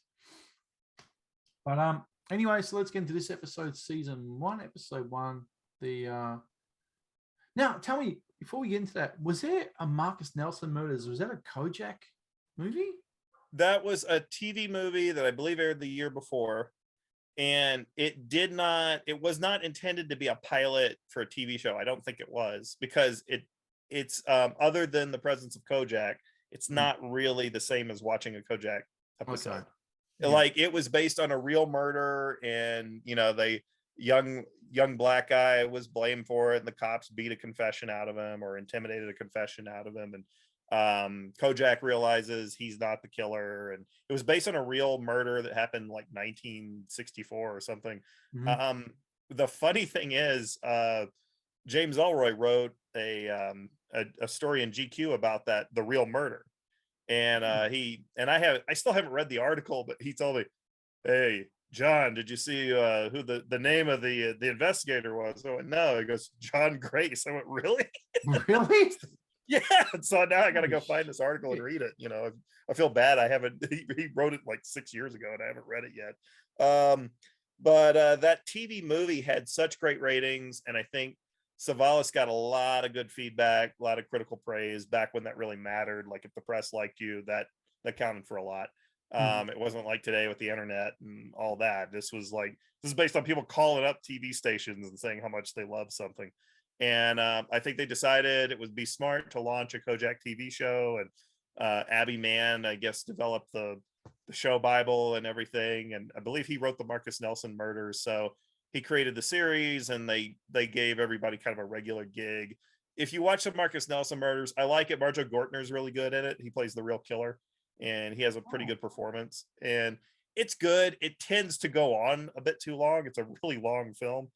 But anyway, so let's get into this episode, season 1, episode 1. Now tell me, before we get into that, was there a Marcus Nelson Murders? Was that a Kojak movie? That was a TV movie that I believe aired the year before. And it was not intended to be a pilot for a TV show. I don't think it was, because it's other than the presence of Kojak, it's not really the same as watching a Kojak episode. Okay. Yeah. Like, it was based on a real murder, and the young black guy was blamed for it, and the cops beat a confession out of him or intimidated a confession out of him, and Kojak realizes he's not the killer, and it was based on a real murder that happened like 1964 or something. The funny thing is, James Ellroy wrote a story in GQ about the real murder, and I still haven't read the article, but he told me, "Hey, John, did you see who the name of the investigator was?" I went, "No." He goes, "John Grace." I went, "Really?" Really? Yeah. So now I got to go find this article and read it. I feel bad. I haven't, he wrote it like 6 years ago and I haven't read it yet. But that TV movie had such great ratings. And I think Savalas got a lot of good feedback, a lot of critical praise back when that really mattered. Like, if the press liked you, that counted for a lot. It wasn't like today with the internet and all that. This is based on people calling up TV stations and saying how much they love something. And I think they decided it would be smart to launch a Kojak TV show. And Abby Mann, I guess, developed the show Bible and everything. And I believe he wrote the Marcus Nelson Murders. So he created the series, and they gave everybody kind of a regular gig. If you watch the Marcus Nelson Murders, I like it. Marjoe Gortner's really good in it. He plays the real killer, and he has a pretty good performance. And it's good. It tends to go on a bit too long. It's a really long film,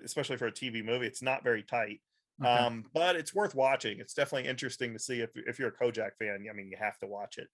especially for a TV movie. It's not very tight. Okay. But it's worth watching. It's definitely interesting to see if you're a Kojak fan. I mean, you have to watch it.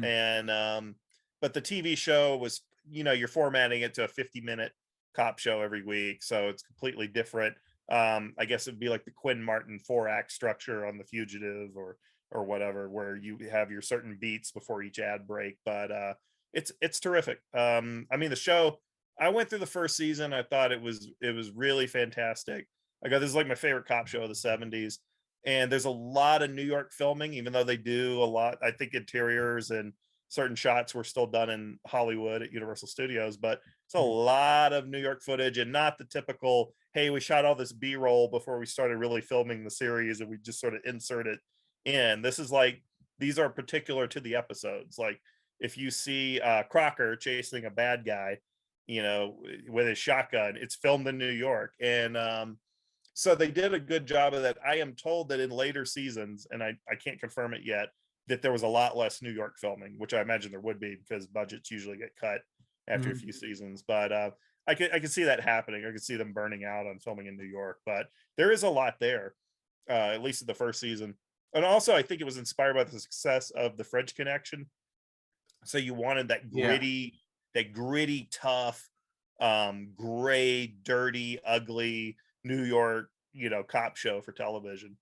And but the TV show was, you're formatting it to a 50-minute cop show every week, so it's completely different. I guess it'd be like the Quinn Martin 4-act structure on The Fugitive or whatever, where you have your certain beats before each ad break. But it's terrific. I mean, the show, I went through the first season. I thought it was really fantastic. This is like my favorite cop show of the 70s. And there's a lot of New York filming, even though they do a lot. I think interiors and certain shots were still done in Hollywood at Universal Studios, but it's a lot of New York footage, and not the typical, hey, we shot all this B-roll before we started really filming the series and we just sort of insert it in. This is like, these are particular to the episodes. Like, if you see Crocker chasing a bad guy, with his shotgun, it's filmed in New York. And so they did a good job of that. I am told that in later seasons, and I can't confirm it yet, that there was a lot less New York filming, which I imagine there would be because budgets usually get cut after a few seasons. But I could see that happening. I could see them burning out on filming in New York. But there is a lot there, at least in the first season. And also, I think it was inspired by the success of the French Connection. So you wanted that gritty, tough, gray, dirty, ugly New York, cop show for television.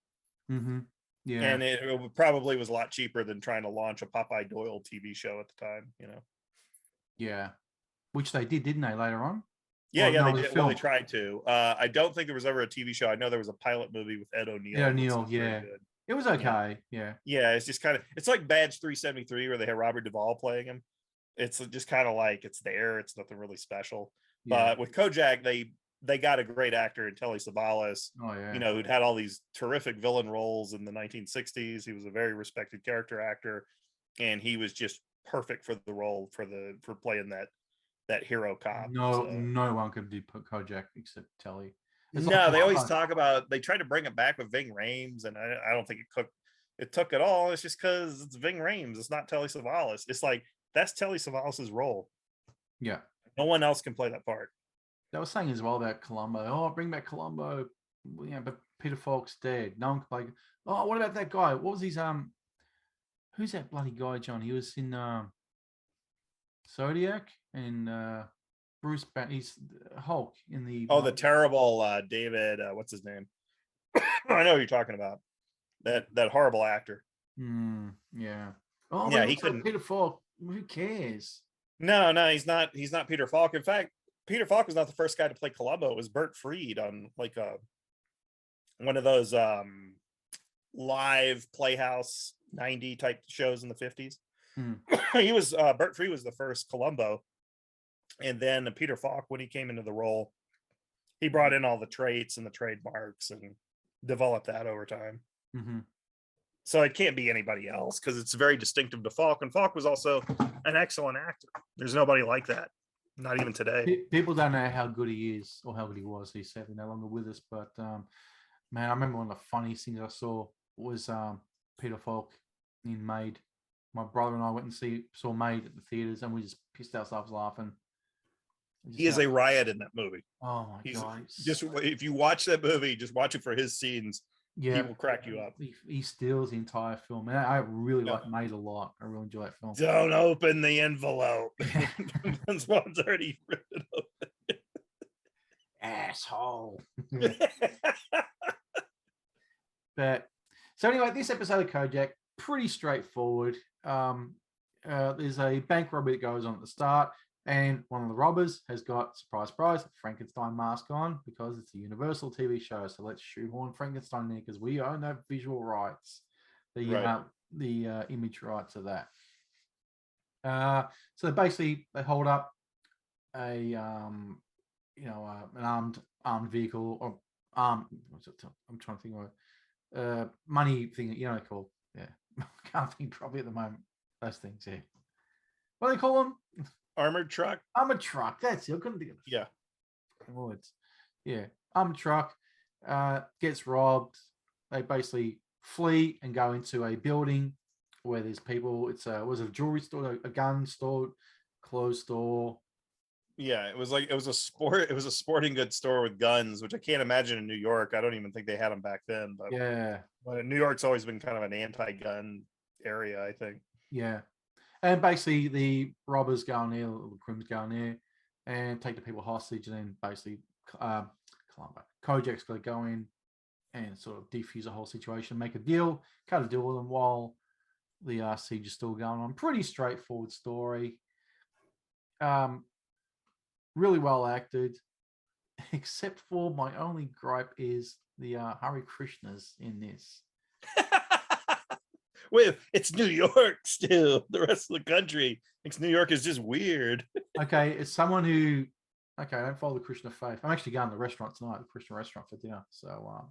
Mm-hmm. Yeah, and it probably was a lot cheaper than trying to launch a Popeye Doyle TV show at the time. Yeah, which they did, didn't they? Later on. Yeah, no, they did. Well, they tried to. I don't think there was ever a TV show. I know there was a pilot movie with Ed O'Neill. Ed O'Neill, yeah. It was okay. Yeah. It's just it's like Badge 373 where they have Robert Duvall playing him. It's just kind of like it's there. It's nothing really special. Yeah. But with Kojak, they got a great actor in Telly Savalas. Oh yeah. Who'd had all these terrific villain roles in the 1960s. He was a very respected character actor, and he was just perfect for the role for playing that hero cop. No one could do Kojak except Telly. They always talk about they tried to bring it back with Ving Rhames, and I don't think it took at all. It's just because it's Ving Rhames. It's not Telly Savalas. It's like that's Telly Savalas's role. Yeah. No one else can play that part. They were saying as well about Columbo. Oh, bring back Columbo. But Peter Falk's dead. No one can play. Oh, what about that guy? What was his who's that bloody guy, John? He was in Zodiac and Bruce he's Hulk in the the terrible David what's his name? I know who you're talking about. That horrible actor. Yeah. Oh yeah, he couldn't. Peter Falk. Who cares? No, he's not Peter Falk. In fact, Peter Falk was not the first guy to play Columbo. It was Bert Freed on like one of those live Playhouse 90 type shows in the 50s. He was Bert Freed was the first Columbo, and then Peter Falk, when he came into the role, he brought in all the traits and the trademarks and developed that over time. So it can't be anybody else because it's very distinctive to Falk, and Falk was also an excellent actor. There's nobody like that, not even today. People don't know how good he is or how good he was. He's sadly no longer with us, but man, I remember one of the funniest things I saw was Peter Falk in Maid. My brother and I went and saw Maid at the theaters, and we just pissed ourselves laughing. He is a riot in that movie. Oh my god! Just if you watch that movie, just watch it for his scenes. Yeah, he will crack you up. He steals the entire film, and I really like Maid a lot. I really enjoy that film. Don't open the envelope. This one's already written open. Asshole. But so anyway, this episode of Kojak, pretty straightforward. There's a bank robbery that goes on at the start, and one of the robbers has got, surprise, a Frankenstein mask on because it's a Universal TV show. So let's shoehorn Frankenstein there because we own that visual rights, the image rights of that. So basically, they hold up an armed vehicle or I'm trying to think of money thing. You know, they call I can't think properly at the moment. Those things, yeah. What do they call them? Armored truck. Armored truck. That's it. I couldn't think of it. Yeah. Words. Yeah. Armored truck gets robbed. They basically flee and go into a building where there's people. It was a jewelry store, a gun store, clothes store. Yeah, it was a sporting goods store with guns, which I can't imagine in New York. I don't even think they had them back then. But yeah, New York's always been kind of an anti-gun area, I think. Yeah, and basically the robbers go in there, the crims go in there, and take the people hostage, and then basically Kojak's got to go in and sort of defuse the whole situation, make a deal, cut a deal with them while the siege is still going on. Pretty straightforward story. Really well acted, except for my only gripe is the Hare Krishnas in this. Wait, it's New York still. The rest of the country thinks New York is just weird. Okay, as someone who, I don't follow the Krishna faith. I'm actually going to the restaurant tonight, the Krishna restaurant for dinner. So,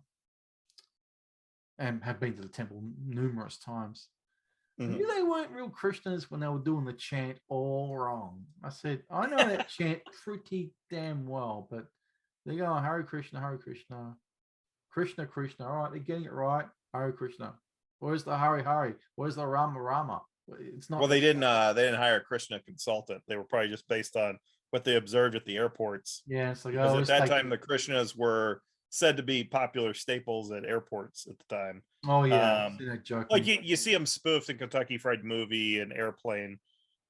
and have been to the temple numerous times. Mm-hmm. Knew they weren't real Krishnas when they were doing the chant all wrong. I said, I know that chant pretty damn well, but they go, Hare Krishna, Hare Krishna, Krishna. All right, they're getting it right. Hare Krishna. Where's the Hare Hare? Where's the Rama Rama? It's not. Well, they didn't hire a Krishna consultant. They were probably just based on what they observed at the airports. Yeah, it's like, Because oh, at let's that take time, the Krishnas were said to be popular staples at airports at the time. Oh yeah, I've seen that joke. Like you see them spoofed in Kentucky Fried Movie and Airplane,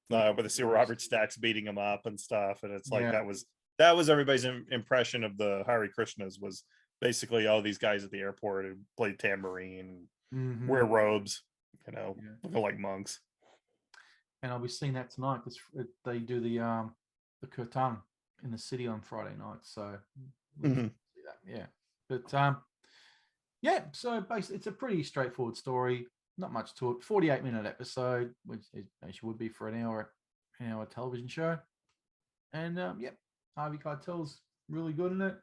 where they see Robert Stack's beating him up and stuff, and it's like Yeah. that was everybody's impression of the Hare Krishnas was basically all these guys at the airport who play tambourine, Mhm. wear robes, Yeah. looking like monks. And I'll be seeing that tonight because they do the kirtan in the city on Friday night. So Mhm. see that. Yeah, but yeah. So basically, it's a pretty straightforward story. Not much to it. 48-minute episode, which as you would be for an hour television show. And yeah, Harvey Keitel's really good in it.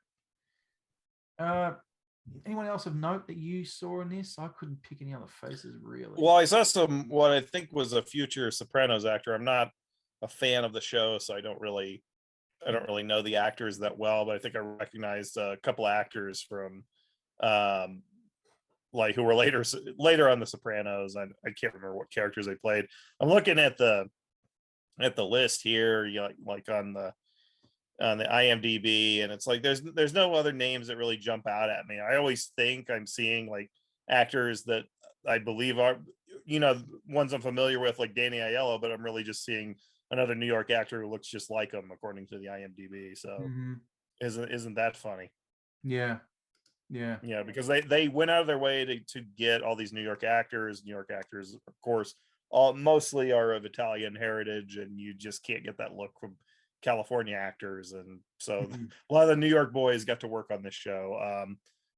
Anyone else of note that you saw in this? I couldn't pick any other faces really. Well, I saw what I think was a future Sopranos actor. I'm not a fan of the show, so I don't really know the actors that well, but I think I recognized a couple of actors from like who were later on the Sopranos. I can't remember what characters they played. I'm looking at the list here, like on the IMDb, and it's like there's no other names that really jump out at me. I always think I'm seeing like actors that I believe are ones I'm familiar with, like Danny Aiello, but I'm really just seeing another New York actor who looks just like him according to the IMDb. So isn't that funny? Yeah. Because they went out of their way to get all these New York actors. New York actors, of course, all mostly are of Italian heritage, and you just can't get that look from California actors. And so a lot of the New York boys got to work on this show.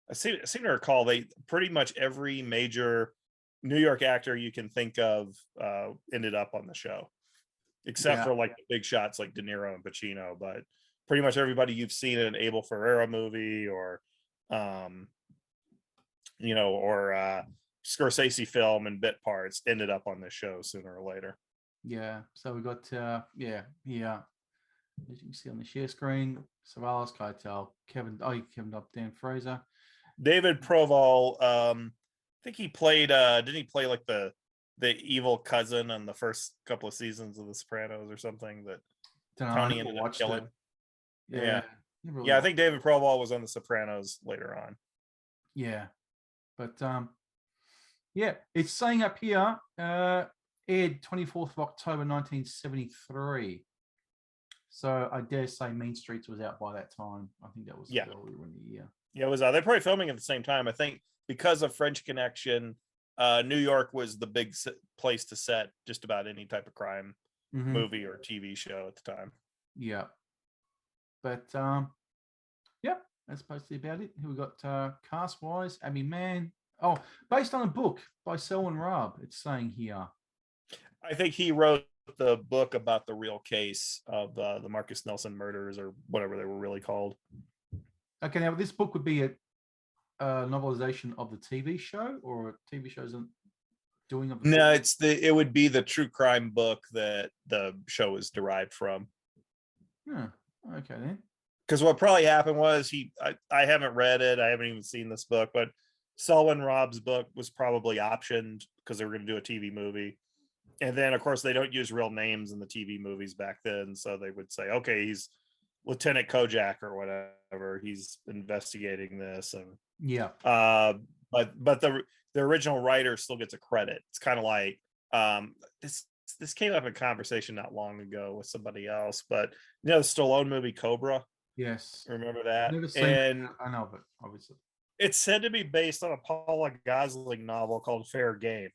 I seem to recall they pretty much every major New York actor you can think of ended up on the show, except for like the big shots like De Niro and Pacino. But pretty much everybody you've seen in an Abel Ferrara movie or Scorsese film and bit parts ended up on this show sooner or later. Yeah. So we got here, as you can see on the share screen, Savalas, Keitel, Kevin up, Dan Fraser, David Proval. I think he played. Didn't he play like the evil cousin on the first couple of seasons of The Sopranos or something that Tony ended up killing? Yeah. I think David Proval was on The Sopranos later on. Yeah, but yeah, it's saying up here, aired 24th of October 1973. So I dare say Mean Streets was out by that time. I think that was earlier in the year. Yeah, it was. They're probably filming at the same time. I think because of French Connection, New York was the big place to set just about any type of crime movie or TV show at the time. Yeah, but yeah, that's basically about it. Who we got cast wise? Abby Mann. Oh, based on a book by Selwyn Raab. It's saying here. I think he wrote the book about the real case of the Marcus Nelson murders or whatever they were really called. Okay, now this book would be a novelization of the TV show, or a TV show isn't doing of the No, book? it would be the true crime book that the show is derived from. Okay then. Because what probably happened was I haven't read it, I haven't even seen this book, but Selwyn Raab's book was probably optioned because they were going to do a TV movie. And then, of course, they don't use real names in the TV movies back then. So they would say, okay, he's Lieutenant Kojak or whatever. He's investigating this. And but the original writer still gets a credit. It's kind of like this came up in conversation not long ago with somebody else, but the Stallone movie Cobra. Yes. Remember that? Never seen and it. I know, but obviously. It's said to be based on a Paula Gosling novel called Fair Game,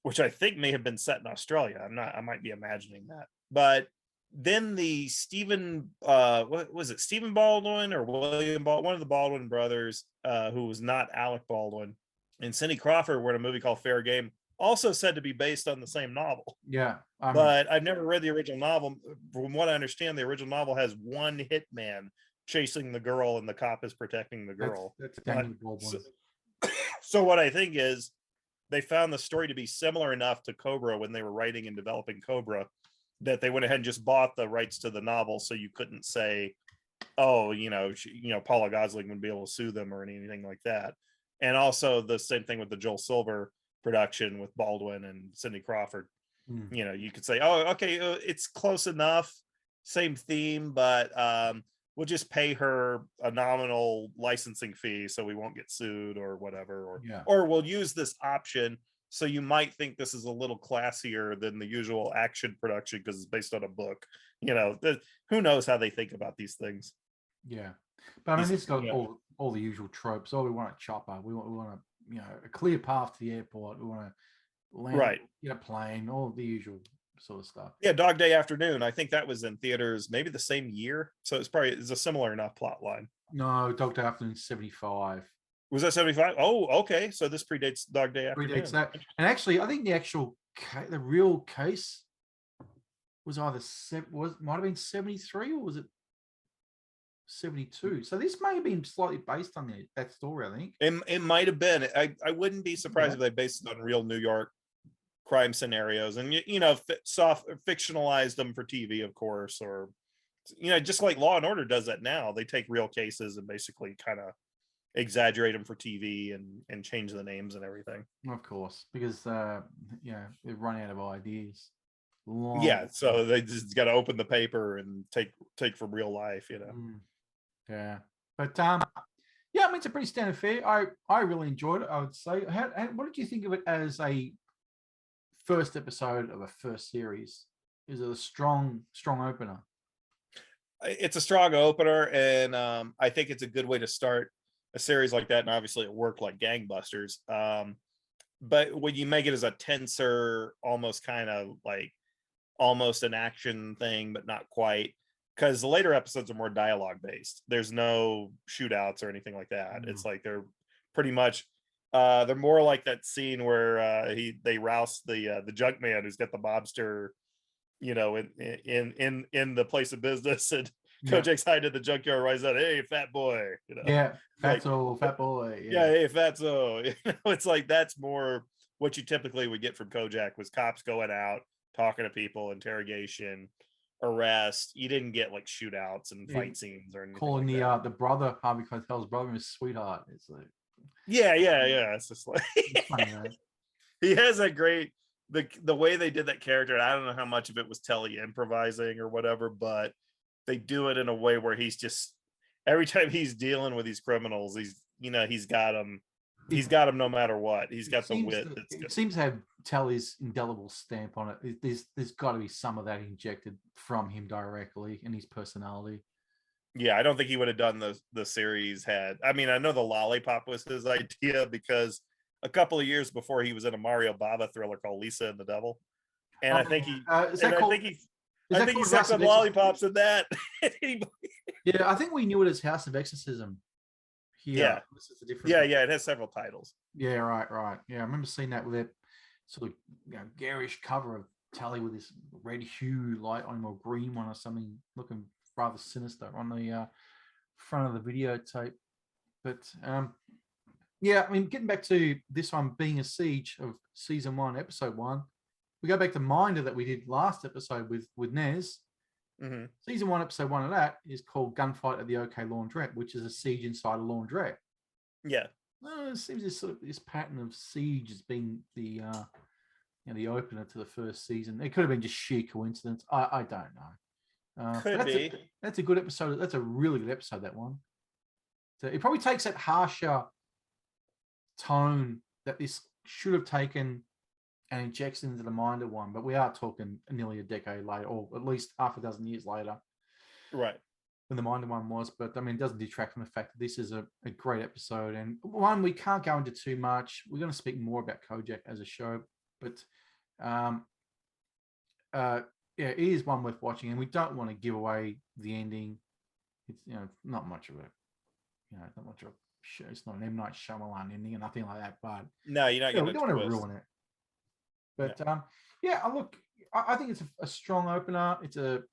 which I think may have been set in Australia. I might be imagining that. But then the Stephen Baldwin or William Baldwin, one of the Baldwin brothers, who was not Alec Baldwin, and Cindy Crawford were in a movie called Fair Game, also said to be based on the same novel. Yeah. But I've never read the original novel. From what I understand, the original novel has one hitman chasing the girl and the cop is protecting the girl. That's Daniel Baldwin. So what I think is they found the story to be similar enough to Cobra when they were writing and developing Cobra that they went ahead and just bought the rights to the novel, so you couldn't say, oh, Paula Gosling would be able to sue them or anything like that. And also the same thing with the Joel Silver production with Baldwin and Cindy Crawford. You know, you could say, oh, okay, it's close enough, same theme, but we'll just pay her a nominal licensing fee so we won't get sued or whatever, or we'll use this option so you might think this is a little classier than the usual action production because it's based on a book. You know, who knows how they think about these things. Yeah, but I mean, this got all the usual tropes. Oh, we want a chopper. We want a, you know, a clear path to the airport. We want to land, get a plane. All the usual sort of stuff. Yeah, Dog Day Afternoon. I think that was in theaters maybe the same year, so it's a similar enough plot line. No, Dog Day Afternoon 75. Was that 75? Oh, okay. So this predates Dog Day Afternoon. Predates that. And actually, I think the real case was either might have been 73 or was it 72? So this may have been slightly based on that story, I think. It might have been. I wouldn't be surprised if they based it on real New York crime scenarios and, you know, fictionalized them for TV, of course, or, you know, just like Law and Order does that now. They take real cases and basically kind of exaggerate them for TV and change the names and everything. Of course, because you know, they've run out of ideas. So they just got to open the paper and take from real life, you know. Yeah, but yeah, I mean, it's a pretty standard fare. I really enjoyed it, I would say. What did you think of it as a first episode of a first series? Is it a strong opener? It's a strong opener, and I think it's a good way to start a series like that, and obviously it worked like gangbusters. But when you make it as a tenser, almost kind of like almost an action thing, but not quite, because the later episodes are more dialogue based. There's no shootouts or anything like that. It's like they're pretty much they're more like that scene where they rouse the junk man who's got the mobster, you know, in the place of business, and Kojak's hiding in the junkyard, right out, hey, fat boy, you know. Yeah, fatso, fat boy. Yeah, hey, fatso. You know, it's like that's more what you typically would get from Kojak was cops going out, talking to people, interrogation, arrest. You didn't get like shootouts and fight scenes or anything. Calling the brother, Harvey Keitel's brother, his sweetheart. It's like yeah. It's just like it's funny, right? He has a great the way they did that character. I don't know how much of it was Telly improvising or whatever, but they do it in a way where he's just every time he's dealing with these criminals, he's got them no matter what. He's got the wit. It seems to have Telly's indelible stamp on it. There's got to be some of that injected from him directly in his personality. Yeah, I don't think he would have done the series had. I mean, I know the lollipop was his idea because a couple of years before he was in a Mario Bava thriller called Lisa and the Devil, and I think he said some lollipops in that. Yeah, I think we knew it as House of Exorcism. Yeah, this is a different. Yeah, it has several titles. Yeah, right. Yeah, I remember seeing that with that sort of garish cover of Telly with this red hue light on him or green one or something, looking rather sinister on the front of the videotape. But yeah, I mean, getting back to this one being a siege of season 1, episode 1. We go back to Minder that we did last episode with Nez. Mm-hmm. Season 1, episode 1 of that is called Gunfight at the OK Laundrette, which is a siege inside a laundrette. Yeah. It seems this pattern of siege has been the opener to the first season. It could have been just sheer coincidence. I don't know. Could be. That's a good episode. That's a really good episode, that one. So it probably takes that harsher tone that this should have taken and injects into the Minder one, but we are talking nearly a decade later, or at least half a dozen years later, right, than the Minder one was. But I mean, it doesn't detract from the fact that this is a great episode. And one, we can't go into too much. We're going to speak more about Kojak as a show, but it is one worth watching, and we don't want to give away the ending. It's not much of a show. It's not an M. Night Shyamalan ending and nothing like that. But no, you're not. We don't want to ruin it. But look, I think it's a strong opener. It's a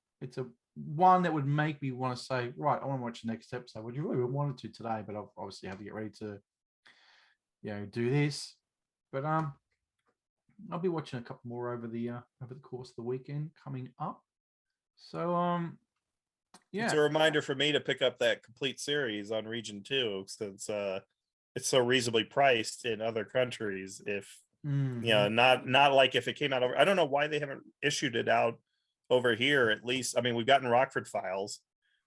one that would make me want to say, right, I want to watch the next episode. Would you really wanted to today, but I'll obviously have to get ready to, do this. But I'll be watching a couple more over the course of the weekend coming up. So it's a reminder for me to pick up that complete series on Region 2 since it's so reasonably priced in other countries. If You know, not like if it came out over. I don't know why they haven't issued it out over here. At least, I mean, we've gotten Rockford Files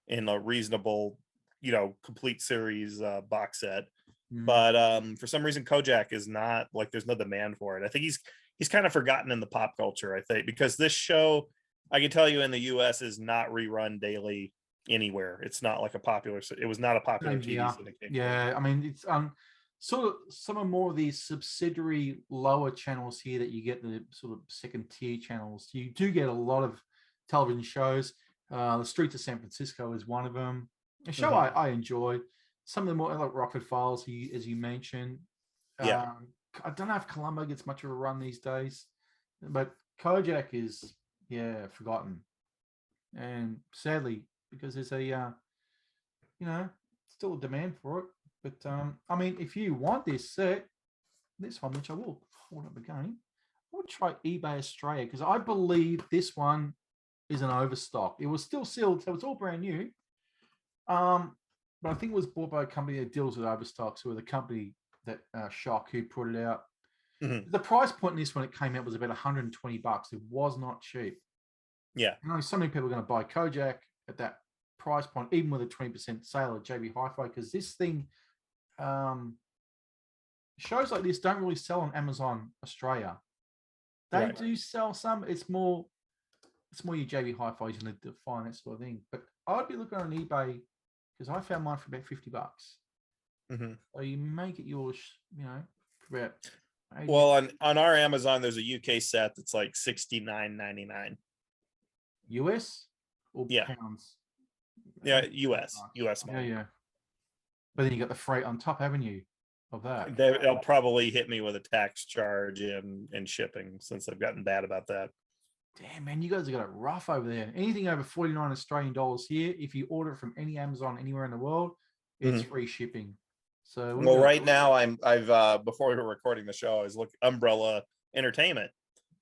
in a reasonable, you know, complete series box set, but for some reason Kojak is not, like, there's no demand for it. I think he's kind of forgotten in the pop culture, I think, because this show, I can tell you, in the US is not rerun daily anywhere. It's not like it was not a popular TV syndication. Yeah, I mean, it's sort of some of more of these subsidiary lower channels here that you get, the sort of second tier channels. You do get a lot of television shows. The Streets of San Francisco is one of them. A show I enjoy. Some of the more like Rockford Files, as you mentioned. Yeah. I don't know if Columbo gets much of a run these days, but Kojak is forgotten, and sadly, because there's a still a demand for it. But I mean, if you want this set, this one, which I will hold up again, I would try eBay Australia, because I believe this one is an overstock. It was still sealed, so it's all brand new. But I think it was bought by a company that deals with overstocks, who are the company that Shock, who put it out. The price point in this when it came out was about $120. It was not cheap. Yeah. I know so many people are going to buy Kojak at that price point, even with a 20% sale at JB Hi-Fi, because this thing, shows like this don't really sell on Amazon Australia. They do sell some. It's more your JB Hi-Fi's going to define that sort of thing. But I'd be looking on eBay, because I found mine for about $50. So you may get yours, for about 80. Well, on our Amazon, there's a UK set that's like $69.99. US or pounds? Yeah, US money. Yeah. But then you got the freight on top, haven't you, of that? They'll probably hit me with a tax charge and shipping, since they've gotten bad about that. Damn, man, you guys have got it rough over there. Anything over 49 Australian dollars here, if you order it from any Amazon anywhere in the world, it's free shipping. So right now I've before we were recording the show, I was looking. Umbrella Entertainment,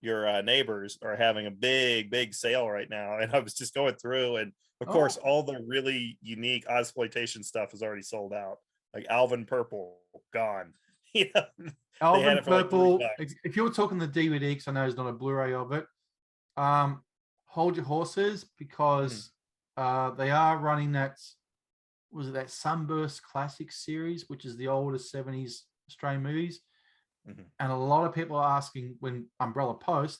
your neighbors, are having a big sale right now, and I was just going through, and of course all the really unique exploitation stuff is already sold out. Like Alvin Purple, gone. Alvin Purple. If you're talking the DVD, because I know there's not a Blu-ray of it, hold your horses, because they are running that. Was it that Sunburst Classic series, which is the oldest 70s Australian movies? And a lot of people are asking, when Umbrella post,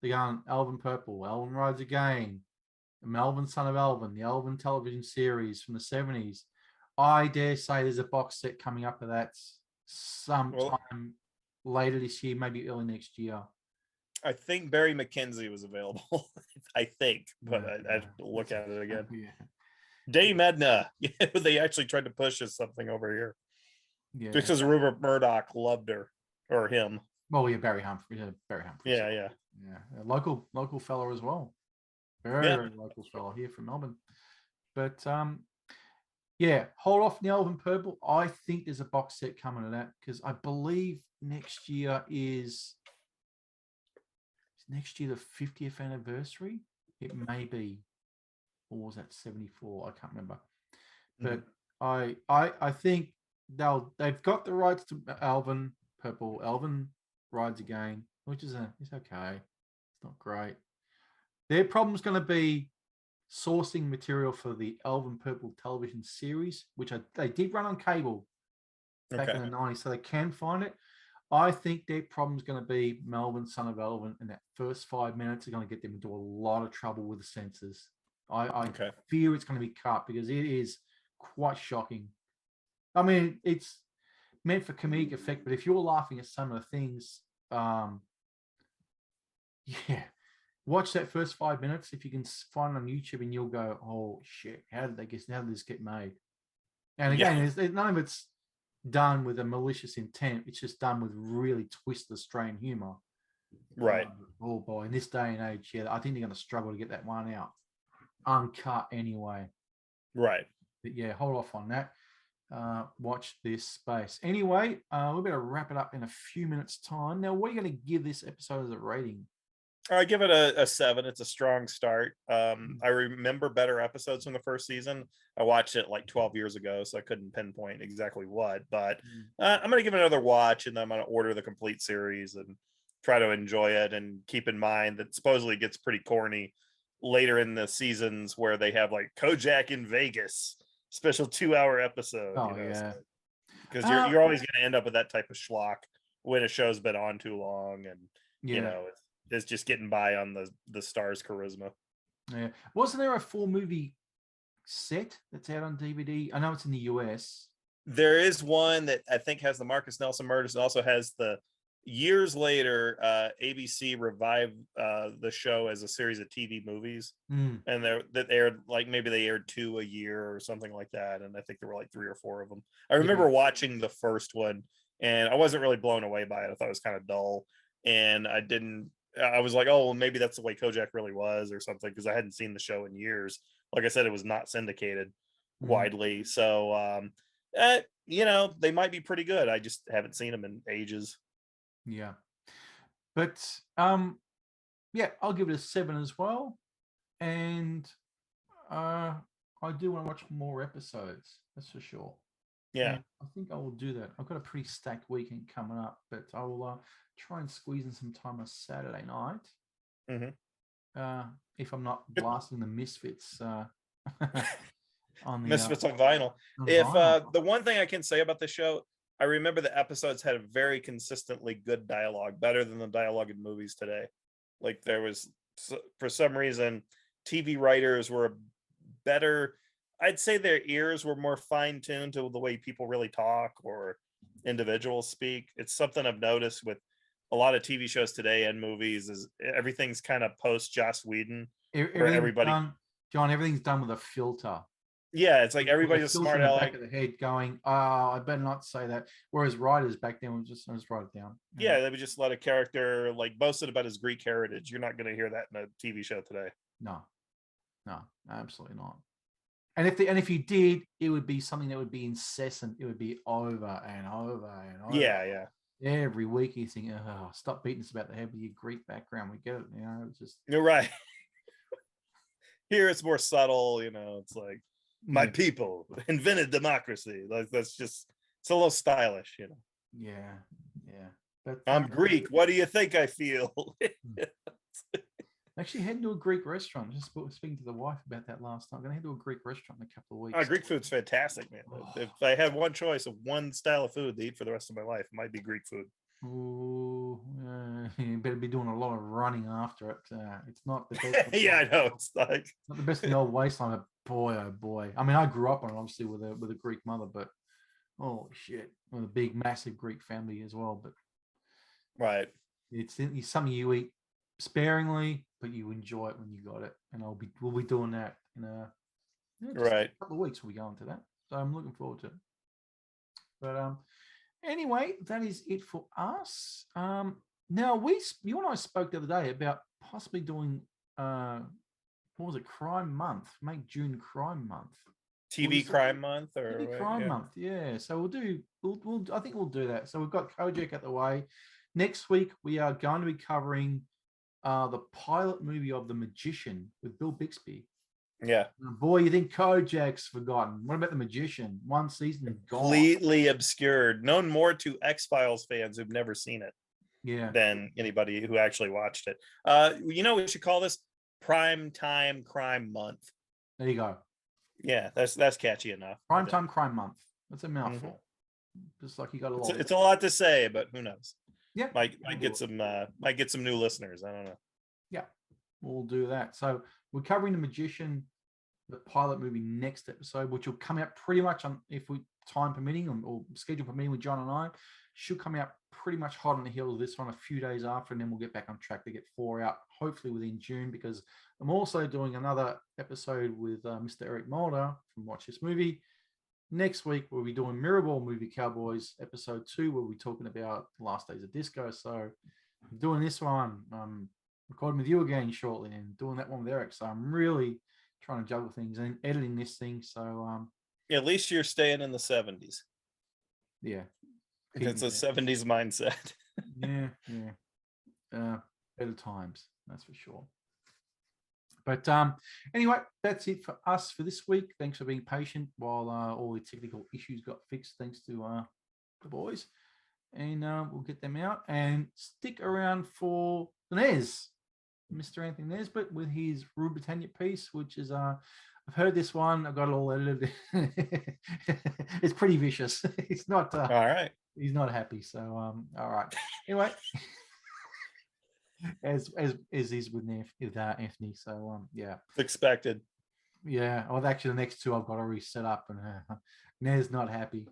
they're going, Alvin Purple, Alvin Rides Again, Melvin Son of Alvin, the Alvin television series from the 70s. I dare say there's a box set coming up of that sometime later this year, maybe early next year. I think Barry McKenzie was available. I think, but I'd look at it again. Dame Edna. They actually tried to push us something over here. Yeah. Because Rupert Murdoch loved her or him. Well, Barry Humphrey. Yeah. A local fellow as well. Very local fellow here from Melbourne. But hold off on the Alvin Purple. I think there's a box set coming to that, because I believe next year is the 50th anniversary. It may be. Or was that 74? I can't remember. But I think they've got the rights to Alvin Purple. Alvin Rides Again, which is it's okay. It's not great. Their problem's going to be sourcing material for the Alvin Purple television series, which they did run on cable back in the 90s, so they can find it. I think their problem's going to be Melvin, Son of Alvin, and that first 5 minutes are going to get them into a lot of trouble with the censors. I fear it's going to be cut, because it is quite shocking. I mean, it's meant for comedic effect, but if you're laughing at some of the things, watch that first 5 minutes if you can find it on YouTube, and you'll go, "Oh shit! How did this get made?" And again, none of it's done with a malicious intent. It's just done with really twisted Australian humor. Right. Oh boy, in this day and age, I think they're going to struggle to get that one out uncut anyway. Right. But hold off on that. Watch this space. Anyway, we better wrap it up in a few minutes' time. Now, what are you going to give this episode as a rating? I give it a 7. It's a strong start. I remember better episodes from the first season. I watched it like 12 years ago, so I couldn't pinpoint exactly what. But I'm going to give it another watch, and then I'm going to order the complete series and try to enjoy it. And keep in mind that supposedly it gets pretty corny later in the seasons where they have like Kojak in Vegas special 2-hour episode. Oh yeah, because you're always going to end up with that type of schlock when a show's been on too long, and it's just getting by on the star's charisma. Yeah, wasn't there a 4-movie set that's out on DVD? I know it's in the US. There is one that I think has the Marcus Nelson murders. It also has the years later ABC revived the show as a series of TV movies, and that aired like maybe they aired 2 a year or something like that. And I think there were like 3 or 4 of them. I remember watching the first one, and I wasn't really blown away by it. I thought it was kind of dull, and I was like, oh, well, maybe that's the way Kojak really was or something, because I hadn't seen the show in years. Like I said, it was not syndicated widely. So, they might be pretty good. I just haven't seen them in ages. Yeah. But, I'll give it a 7 as well. And I do want to watch more episodes. That's for sure. Yeah. And I think I will do that. I've got a pretty stacked weekend coming up, but I will try and squeeze in some time on Saturday night. If I'm not blasting the Misfits on the Misfits on vinyl. The one thing I can say about the show, I remember the episodes had a very consistently good dialogue, better than the dialogue in movies today. Like there was, for some reason, TV writers were better. I'd say their ears were more fine-tuned to the way people really talk or individuals speak. It's something I've noticed with a lot of TV shows today and movies, is everything's kind of post Joss Whedon. Everything's done with a filter. Yeah, it's like everybody's a smart aleck. Back of the head going, oh, I better not say that. Whereas writers back then would just write it down. Yeah, they would just let a character like boasted about his Greek heritage. You're not going to hear that in a TV show today. No, absolutely not. And if you did, it would be something that would be incessant. It would be over and over and over. Yeah. Every week you think, oh, stop beating us about the head with your Greek background. We get it. It's just. You're right. Here it's more subtle. It's like, my people invented democracy. Like that's just, it's a little stylish. Yeah. But, I'm Greek. What do you think I feel? Actually heading to a Greek restaurant. Just speaking to the wife about that last time. I'm gonna head to a Greek restaurant in a couple of weeks. Greek food's fantastic, man. If I had one choice of one style of food to eat for the rest of my life, it might be Greek food. Ooh, you better be doing a lot of running after it. It's not the best. Yeah, I know. It's not the best in the old wasteland. But oh boy. I mean, I grew up on it, obviously, with a Greek mother, but oh shit, with a big, massive Greek family as well. But right, it's something you eat sparingly, but you enjoy it when you got it. And we'll be doing that in a couple of weeks. We'll be going to that, so I'm looking forward to it. But anyway, that is it for us. Now you and I spoke the other day about possibly doing what was it, Crime Month? Make June Crime Month. TV Crime Month or TV Crime Month, yeah. So we'll I think we'll do that. So we've got Kojak at the way. Next week we are going to be covering the pilot movie of The Magician with Bill Bixby. Yeah. Boy, you think Kojak's forgotten. What about The Magician? One season and gone. Completely obscured. Known more to X-Files fans who've never seen it than anybody who actually watched it. We should call this Prime Time Crime Month. There you go. Yeah, that's catchy enough. Prime Time Crime Month. That's a mouthful. Just like you got a lot. It's a lot to say, but who knows? Yeah, might get some new listeners. I don't know. Yeah, we'll do that. So we're covering The Magician, the pilot movie, next episode, which will come out pretty much on, if we time permitting or schedule permitting with John and I, should come out pretty much hot on the heels of this one a few days after, and then we'll get back on track to get 4 out hopefully within June, because I'm also doing another episode with Mr. Eric Mulder from Watch This Movie. Next week, we'll be doing Mirrorball Movie Cowboys episode 2, where we're talking about the last days of disco. So I'm doing this one, recording with you again shortly, and doing that one with Eric. So I'm really trying to juggle things and editing this thing. So at least you're staying in the 70s. Yeah. It's a 70s mindset. Yeah. better times, that's for sure. But anyway, that's it for us for this week. Thanks for being patient while all the technical issues got fixed. Thanks to the boys, and we'll get them out and stick around for the Nez, Mr. Anthony Nesbitt, with his Rue Britannia piece, which is I've heard this one. I've got it all edited. It's pretty vicious. It's not All right. He's not happy. So all right. Anyway. As is with Anthony. So yeah, Expected. Yeah. Well, actually, the next two I've got to reset up, and Nez not happy.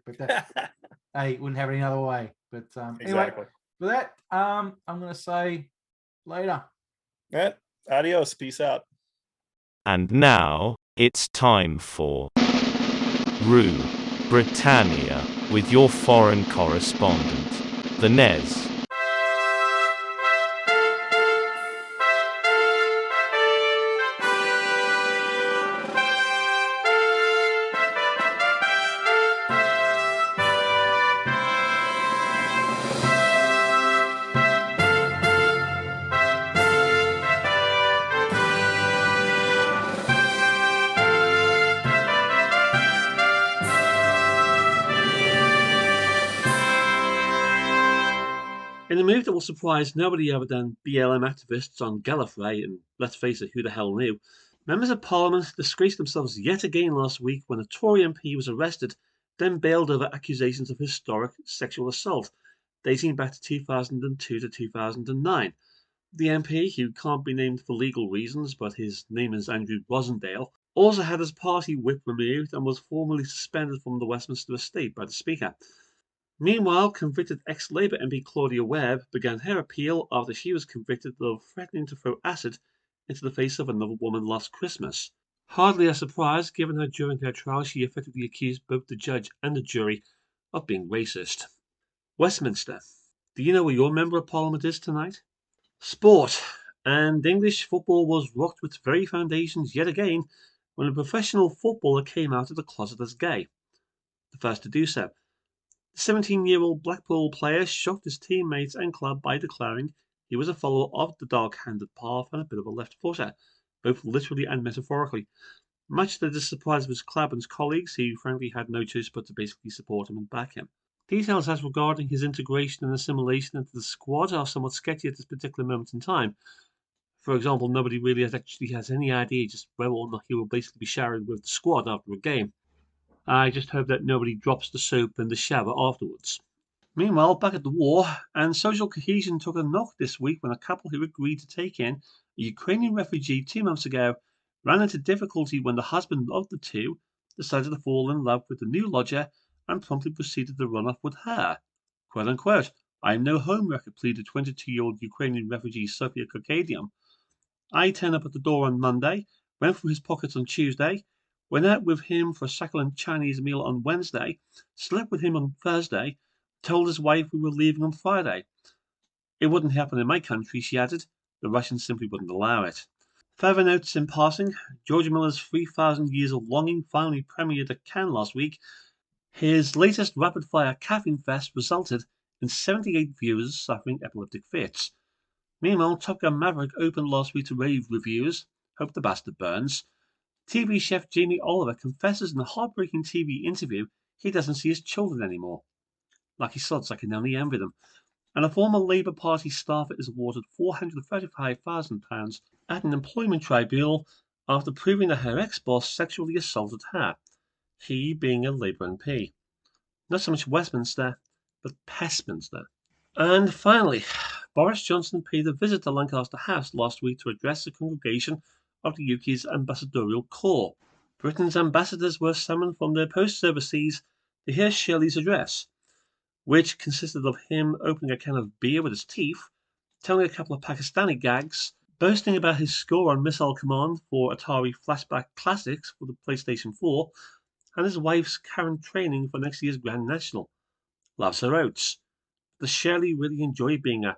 But that, hey, wouldn't have it any other way. But Exactly. Anyway, for that, I'm going to say later. Yeah. Adios. Peace out. And now it's time for Rue Britannia with your foreign correspondent, the Nez. In a move that will surprise nobody other than BLM activists on Gallifrey, and let's face it, who the hell knew, members of Parliament disgraced themselves yet again last week when a Tory MP was arrested, then bailed over accusations of historic sexual assault, dating back to 2002 to 2009. The MP, who can't be named for legal reasons, but his name is Andrew Rosendale, also had his party whip removed and was formally suspended from the Westminster estate by the Speaker. Meanwhile, convicted ex-Labour MP Claudia Webb began her appeal after she was convicted of threatening to throw acid into the face of another woman last Christmas. Hardly a surprise, given how during her trial she effectively accused both the judge and the jury of being racist. Westminster. Do you know where your Member of Parliament is tonight? Sport. And English football was rocked with its very foundations yet again when a professional footballer came out of the closet as gay. The first to do so. The 17-year-old Blackpool player shocked his teammates and club by declaring he was a follower of the dark-handed path and a bit of a left footer, both literally and metaphorically, much to the surprise of his club and his colleagues, who frankly had no choice but to basically support him and back him. Details as regarding his integration and assimilation into the squad are somewhat sketchy at this particular moment in time. For example, nobody really actually has any idea just whether or not he will basically be showering with the squad after a game. I just hope that nobody drops the soap in the shower afterwards. Meanwhile, back at the war, and social cohesion took a knock this week when a couple who agreed to take in a Ukrainian refugee 2 months ago ran into difficulty when the husband of the two decided to fall in love with the new lodger and promptly proceeded to run off with her. Quote unquote, I am no homewrecker, pleaded 22-year-old Ukrainian refugee Sofia Kokadian. I turned up at the door on Monday, went through his pockets on Tuesday, went out with him for a succulent Chinese meal on Wednesday, slept with him on Thursday, told his wife we were leaving on Friday. It wouldn't happen in my country, she added. The Russians simply wouldn't allow it. Further notes in passing, George Miller's 3,000 Years of Longing finally premiered at Cannes last week. His latest rapid-fire caffeine fest resulted in 78 viewers suffering epileptic fits. Meanwhile, Top Gun Maverick opened last week to rave reviews. Hope the bastard burns. TV chef Jamie Oliver confesses in a heartbreaking TV interview he doesn't see his children anymore. Lucky sods, I can only envy them. And a former Labour Party staffer is awarded £435,000 at an employment tribunal after proving that her ex-boss sexually assaulted her, he being a Labour MP. Not so much Westminster, but Pestminster. And finally, Boris Johnson paid a visit to Lancaster House last week to address the congregation of the UK's ambassadorial corps. Britain's ambassadors were summoned from their posts overseas to hear Shirley's address, which consisted of him opening a can of beer with his teeth, telling a couple of Pakistani gags, boasting about his score on Missile Command for Atari Flashback Classics for the PlayStation 4, and his wife's current training for next year's Grand National. Loves her oats. Does Shirley really enjoy being a